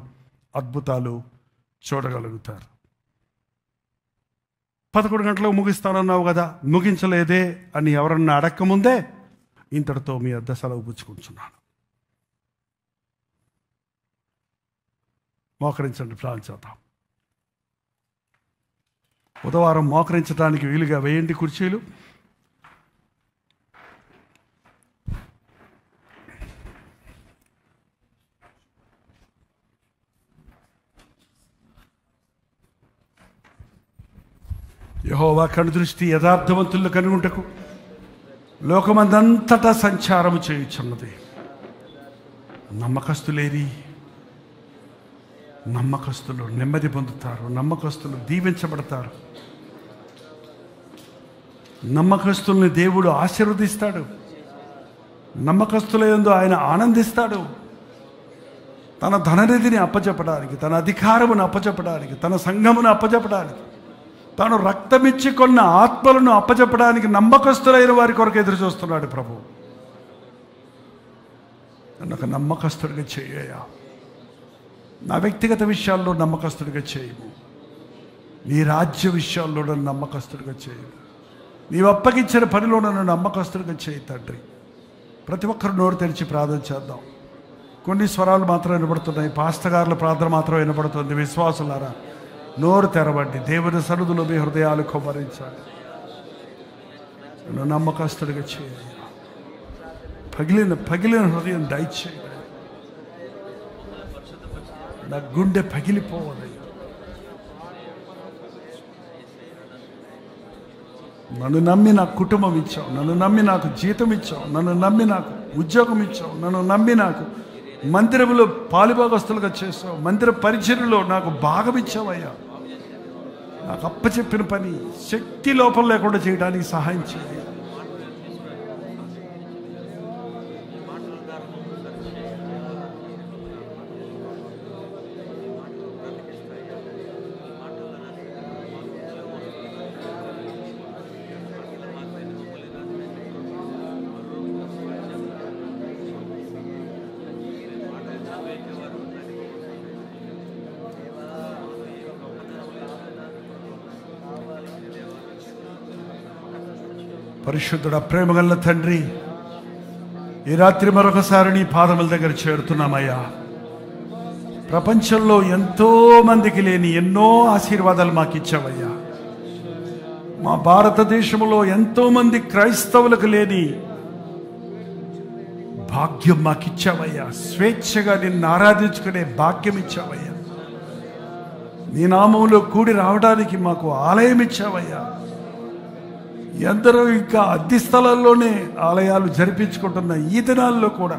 అద్భుతాలు చూడగలుగుతారు. 11 గంటలకు ముగిస్తానన్నావు కదా, ముగించలేదే అని ఎవరన్నా అడక్కముందే ఇంతటితో మీ వద్ద సెలవు పుచ్చుకుంటున్నాను. మోకరించండి, ప్రార్థన చేద్దాం. బుధవారం మోకరించడానికి వీలుగా వేయండి కుర్చీలు. యెహోవా కనుదృష్టి యథార్థవంతులను కనుగొంటకు లోకమందంతటా సంచారము చేయుచున్నది. నమ్మకస్తులేరి? నమ్మకస్తులు నెమ్మది పొందుతారు, నమ్మకస్తులు దీవించబడతారు, నమ్మకస్తుల్ని దేవుడు ఆశీర్వదిస్తాడు, నమ్మకస్తుల యందు ఆయన ఆనందిస్తాడు. తన ధననిధిని అప్పచెప్పడానికి, తన అధికారమును అప్పచెప్పడానికి, తన సంఘమును అప్పచెప్పడానికి, తాను రక్తమిచ్చి కొన్న ఆత్మలను అప్పచెప్పడానికి నమ్మకస్తులైన వారి కొరకు ఎదురు చూస్తున్నాడు ప్రభు. నన్ను ఒక నమ్మకస్తుడిగా చేయా. నా వ్యక్తిగత విషయాల్లో నమ్మకస్తుడిగా చేయము, నీ రాజ్య విషయాల్లో నన్ను నమ్మకస్తుడిగా చేయము, నీవు అప్పగించిన పనిలో నన్ను నమ్మకస్తుడిగా చేయి తండ్రి. ప్రతి ఒక్కరు నోరు తెరిచి ప్రార్థన చేద్దాం. కొన్ని స్వరాలు మాత్రం వినబడుతున్నాయి, పాస్టగారుల ప్రార్థన మాత్రం వినబడుతుంది. విశ్వాసులారా నోరు తెరవండి, దేవుని సన్నిధిలో మీ హృదయాలు కుమ్మరించాలి. నన్ను నమ్మకస్తుడిగా చేయాలి. పగిలిన హృదయం దయచేయాలి. నా గుండె పగిలిపోవాలి. నన్ను నమ్మి నాకు కుటుంబం ఇచ్చావు, నన్ను నమ్మి నాకు జీతం ఇచ్చావు, నన్ను నమ్మి నాకు ఉద్యోగం ఇచ్చావు, నన్ను నమ్మి నాకు మందిరంలో పాలుభాగస్తులుగా చేసావు, మందిర పరిచర్యలో నాకు భాగం ఇచ్చావయ్యా. నాకు అప్పచెప్పిన పని శక్తి లోపం లేకుండా చేయడానికి సహాయం చేయాలి. పరిశుద్ధుడ, ప్రేమగల తండ్రి, ఈ రాత్రి మరొకసారి నీ పాదముల దగ్గర చేరుతున్నామయ్యా. ప్రపంచంలో ఎంతో మందికి లేని ఎన్నో ఆశీర్వాదాలు మాకు ఇచ్చావయ్యా. మా భారతదేశంలో ఎంతోమంది క్రైస్తవులకు లేని భాగ్యం మాకు ఇచ్చావయ్యా. స్వేచ్ఛగా నిన్ను ఆరాధించుకునే భాగ్యం ఇచ్చావయ్యా. నీ నామంలో కూడి రావడానికి మాకు ఆలయం ఇచ్చావయ్యా. ఎందరో ఇంకా అద్దె స్థలాల్లోనే ఆలయాలు జరిపించుకుంటున్న ఈ దినాల్లో కూడా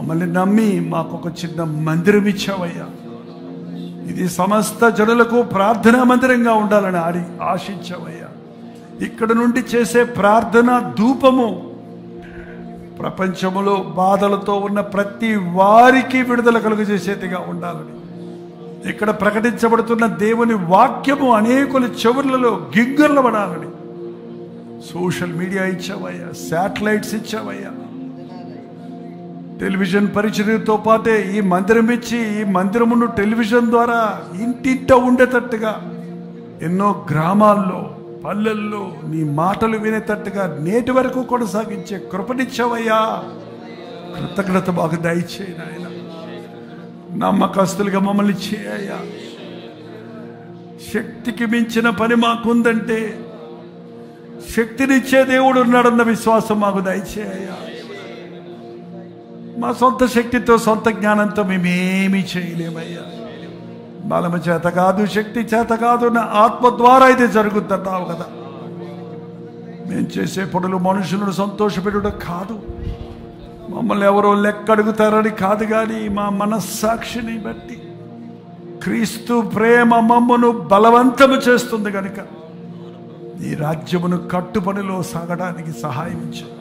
మమ్మల్ని నమ్మి మాకు ఒక చిన్న మందిరం ఇచ్చావయ్యా. ఇది సమస్త జనులకు ప్రార్థనా మందిరంగా ఉండాలని ఆశించావయ్యా. ఇక్కడ నుండి చేసే ప్రార్థన ధూపము ప్రపంచములో బాధలతో ఉన్న ప్రతి వారికి విడుదల కలుగజేసేదిగా ఉండాలని, ఇక్కడ ప్రకటించబడుతున్న దేవుని వాక్యము అనేకుల చెవులలో గింగర్లబడాలని సోషల్ మీడియా ఇచ్చావయ్యా, శాటిలైట్స్ ఇచ్చావయ్యా. టెలివిజన్ పరిచర్యతో పాటే ఈ మందిరం ఇచ్చి ఈ మందిరమును టెలివిజన్ ద్వారా ఇంటింట ఉండేటట్టుగా ఎన్నో గ్రామాల్లో పల్లెల్లో నీ మాటలు వినేటట్టుగా నేటి వరకు కొనసాగించే కృపనిచ్చావయ్యా. కృతజ్ఞత మాకు దయచేయి నాయన. నమ్మకస్తులుగా మమ్మల్ని చేయయ్యా. శక్తికి మించిన పని మాకుందంటే శక్తినిచ్చే దేవుడు ఉన్నాడన్న విశ్వాసం మాకు దయచేయ్యా. మా సొంత శక్తితో సొంత జ్ఞానంతో మేమేమీ చేయలేమయ్యా. బలము చేత కాదు, శక్తి చేత కాదు, నా ఆత్మ ద్వారా అయితే జరుగుతున్నావు కదా. మేము చేసే పనులు మనుషులను సంతోషపెట్టడం కాదు, మమ్మల్ని ఎవరో లెక్క అడుగుతారని కాదు, కానీ మా మనస్సాక్షిని బట్టి క్రీస్తు ప్రేమ మమ్మను బలవంతము చేస్తుంది కనుక ఈ రాజ్యమును కట్టుపనిలో సాగడానికి సహాయం చేయి.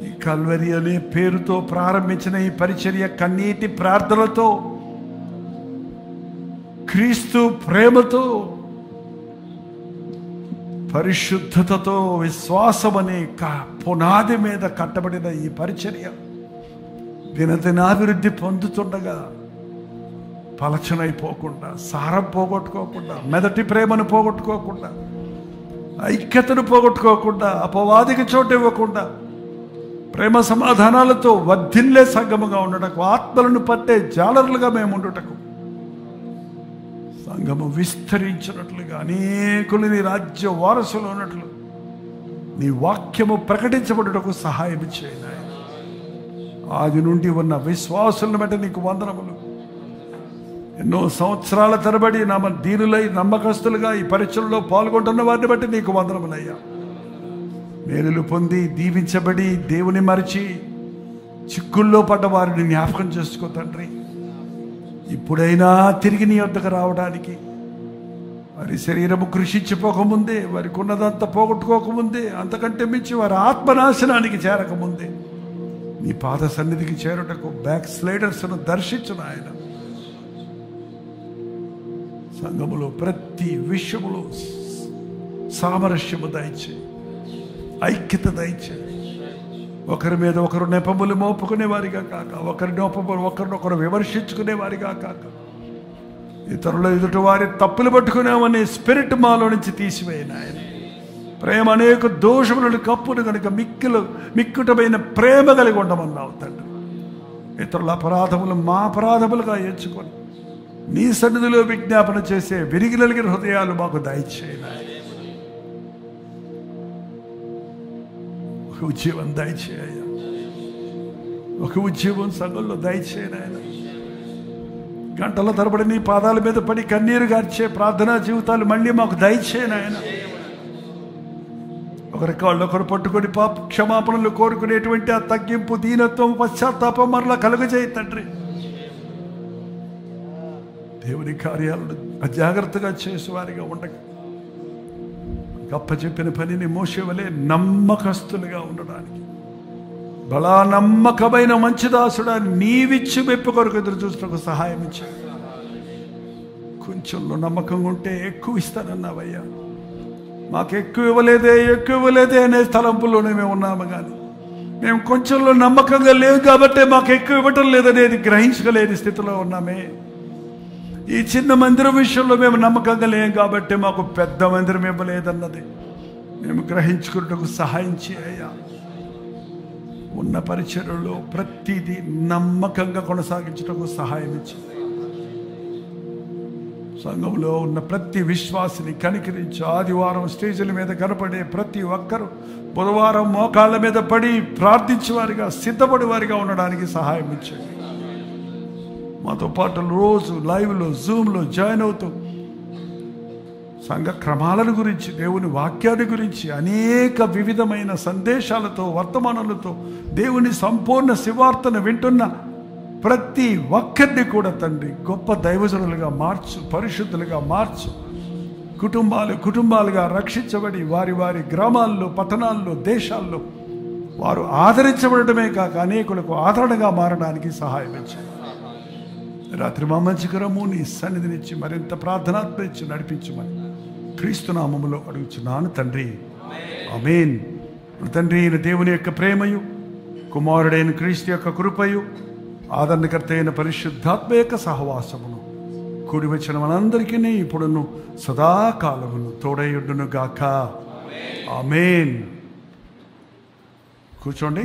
ఈ కల్వరి అనే పేరుతో ప్రారంభించిన ఈ పరిచర్య కన్నీటి ప్రార్థనలతో, క్రీస్తు ప్రేమతో, పరిశుద్ధతతో, విశ్వాసం అనే పునాది మీద కట్టబడిన ఈ పరిచర్య దినదినాభివృద్ధి పొందుతుండగా పలచనైపోకుండా, సారం పోగొట్టుకోకుండా, మెదటి ప్రేమను పోగొట్టుకోకుండా, ఐక్యతను పోగొట్టుకోకుండా, అపవాదికి చోటు ఇవ్వకుండా, ప్రేమ సమాధానాలతో వర్ధిల్లే సంఘముగా ఉండటకు, ఆత్మలను పట్టే జాలరులుగా మేము ఉండుటకు, సంఘము విస్తరించినట్లుగా అనేకులు నీ రాజ్య వారసులు ఉన్నట్లు నీ వాక్యము ప్రకటించబడుటకు సహాయం చేయి నాయన. ఆది నుండి ఉన్న విశ్వాసులను బట్టి నీకు వందనములు. ఎన్నో సంవత్సరాల తరబడి దీనులై నమ్మకస్తులుగా ఈ పరీక్షల్లో పాల్గొంటున్న వారిని బట్టి నీకు వందనములయ్యా. మేలులు పొంది దీవించబడి దేవుని మరిచి చిక్కుల్లో పడ్డ వారిని జ్ఞాపకం చేసుకో తండ్రి. ఇప్పుడైనా తిరిగి నీ వద్దకు రావడానికి, వారి శరీరము కృషించిపోకముందే, వారికి ఉన్నదంతా పోగొట్టుకోకముందే, అంతకంటే మించి వారి ఆత్మనాశనానికి చేరకముందే నీ పాద సన్నిధికి చేరుటకు బ్యాక్ స్లైడర్స్ను దర్శించును ఆయన. సంఘములో ప్రతి విషయములో సామరస్యము దయచేయి, ఐక్యత దయచేయి. ఒకరి మీద ఒకరు నెపములు మోపుకునే వారిగా కాక, ఒకరినొకరు విమర్శించుకునే వారిగా కాక, ఇతరుల ఎదుటి వారి తప్పులు పట్టుకున్నామనే స్పిరిట్ మాలో నుంచి తీసివేయను ఆయన. ప్రేమ అనేక దోషములను కప్పును కనుక మిక్కుటమైన ప్రేమ కలిగి ఉండమన్నావు తండ్రి. ఇతరుల అపరాధములు మా అపరాధములుగా ఎంచుకొని నీ సన్నిధిలో విజ్ఞాపన చేసే విరిగి నలిగిన హృదయాలు మాకు దయచేయను. ఒక ఉద్యోగం దయచేయ, ఒక ఉద్యోగం సంఘంలో దయచేయను ఆయన. గంటల తరబడి నీ పాదాల మీద పడి కన్నీరు గార్చే ప్రార్థనా జీవితాలు మళ్ళీ మాకు దయచేయను ఆయన. ఒకరి కాళ్ళు ఒకరు పట్టుకొని క్షమాపణలు కోరుకునేటువంటి ఆ తగ్గింపు, దీనత్వం, పశ్చాత్తాపం మరలా కలుగజేయి తండ్రి. దేవుని కార్యాలను అజాగ్రత్తగా చేసేవారిగా ఉండక, అప్పచెప్పిన పనిని మోసేవలే నమ్మకస్తులుగా ఉండడానికి, బలా నమ్మకమైన మంచి దాసుడా నీవిచ్చి మెప్పు కొరకు ఎదురు చూసినకు సహాయం ఇచ్చా. కొంచెంలో నమ్మకంగా ఉంటే ఎక్కువ ఇస్తానన్నావయ్యా. మాకు ఎక్కువ ఇవ్వలేదే అనే తలంపుల్లోనే మేము ఉన్నాము, కానీ మేము కొంచెంలో నమ్మకంగా లేవు కాబట్టి మాకు ఎక్కువ ఇవ్వటం లేదనేది గ్రహించగలేని స్థితిలో ఉన్నామే. ఈ చిన్న మందిరం విషయంలో మేము నమ్మకంగా లేం కాబట్టి మాకు పెద్ద మందిరం ఇవ్వలేదన్నది మేము గ్రహించుకున్నకు సహాయం చేయ్యా. ఉన్న పరిచర్యలో ప్రతిదీ నమ్మకంగా కొనసాగించటకు సహాయం ఇచ్చి, సంఘంలో ఉన్న ప్రతి విశ్వాసిని కనికరించి, ఆదివారం స్టేజీల మీద కనపడే ప్రతి ఒక్కరూ బుధవారం మోకాళ్ళ మీద పడి ప్రార్థించేవారిగా, సిద్ధపడి వారిగా ఉండడానికి సహాయం ఇచ్చాయి. మాతో పాటు రోజు లైవ్లో, జూమ్లో జాయిన్ అవుతూ సంఘ క్రమాలను గురించి, దేవుని వాక్యాన్ని గురించి అనేక వివిధమైన సందేశాలతో, వర్తమానాలతో దేవుని సంపూర్ణ శివార్తను వింటున్న ప్రతి ఒక్కరిని కూడా తండ్రి గొప్ప దైవజనులుగా మార్చు, పరిశుద్ధులుగా మార్చు. కుటుంబాలుగా రక్షించబడి వారి వారి గ్రామాల్లో, పట్టణాల్లో, దేశాల్లో వారు ఆదరించబడటమే కాక అనేకులకు ఆదరణగా మారడానికి సహాయం ఇచ్చి రాత్రి మా మంచికరము నీ సన్నిధినిచ్చి మరింత ప్రార్థనాత్మ ఇచ్చి నడిపించమని క్రీస్తు నామములో అడుగుచున్నాను తండ్రి, ఆమేన్. తండ్రి అయిన దేవుని యొక్క ప్రేమయు, కుమారుడైన క్రీస్తు యొక్క కృపయు, ఆదరణకర్త అయిన పరిశుద్ధాత్మ యొక్క సహవాసమును కూడి వచ్చిన మనందరికీ ఇప్పుడును సదాకాలమును తోడయుండును గాక. ఆమేన్. కూర్చోండి.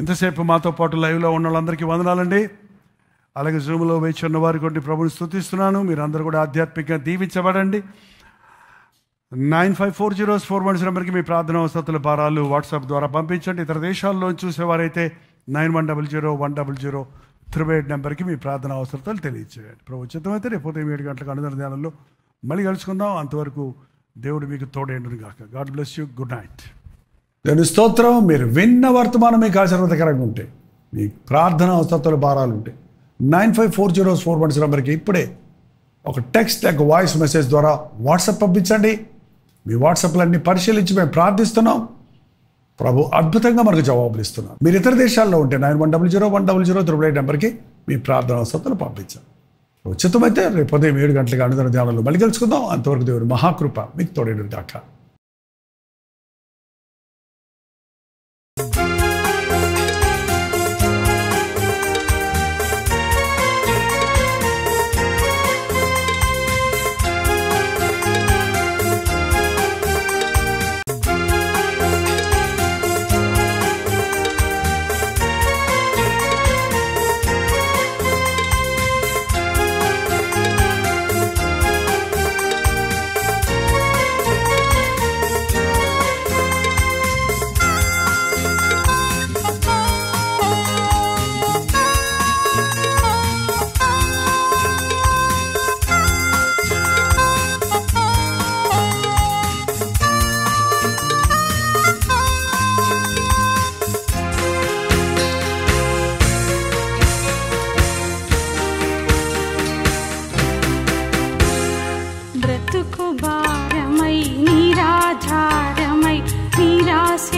ఇంతసేపు మాతో పాటు లైవ్లో ఉన్న వాళ్ళందరికీ వందనాలండి. అలాగే జూమ్లో వేచి ఉన్న వారి కొద్ది ప్రభుని స్తుతిస్తున్నాను. మీరందరూ కూడా ఆధ్యాత్మికంగా దీవించబడండి. 954041 నెంబర్కి మీ ప్రార్థన అవసరతల భారాలు వాట్సాప్ ద్వారా పంపించండి. ఇతర దేశాల్లో చూసేవారైతే 91001003 నెంబర్కి మీ ప్రార్థన అవసరతలు తెలియచేయండి. ప్రభు చిత్తమైతే రేపు ఉదయం 7 గంటలకు అనుదిన ధ్యానంలో మళ్ళీ కలుసుకుందాం. అంతవరకు దేవుడు మీకు తోడేండును గాక. God bless you. Good night. దేవుని స్తోత్రం. మీరు విన్న వర్తమానం మీకు ఆశీర్వాదకరంగా ఉంటే, మీ ప్రార్థన అవసరతల భారాలు ఉంటే 954041 నెంబర్కి ఇప్పుడే ఒక టెక్స్ట్ లేక వాయిస్ మెసేజ్ ద్వారా వాట్సాప్ పంపించండి. మీ వాట్సాప్లన్నీ పరిశీలించి మేము ప్రార్థిస్తున్నాం. ప్రభు అద్భుతంగా మనకు జవాబులు ఇస్తున్నాం. మీరు ఇతర దేశాల్లో ఉంటే 91001003 నెంబర్కి మీ ప్రార్థన అవసరతలు పంపించాం. ఉచితమైతే రేపు ఉదయం 7 గంటలకు అనుదిన ధ్యానంలో మళ్ళీ కలుసుకుందాం. అంతవరకు దేవుని మహాకృప మీకు తోడేను గాక. బ్రతుకు భారమై నిరాధారమై నిరాశ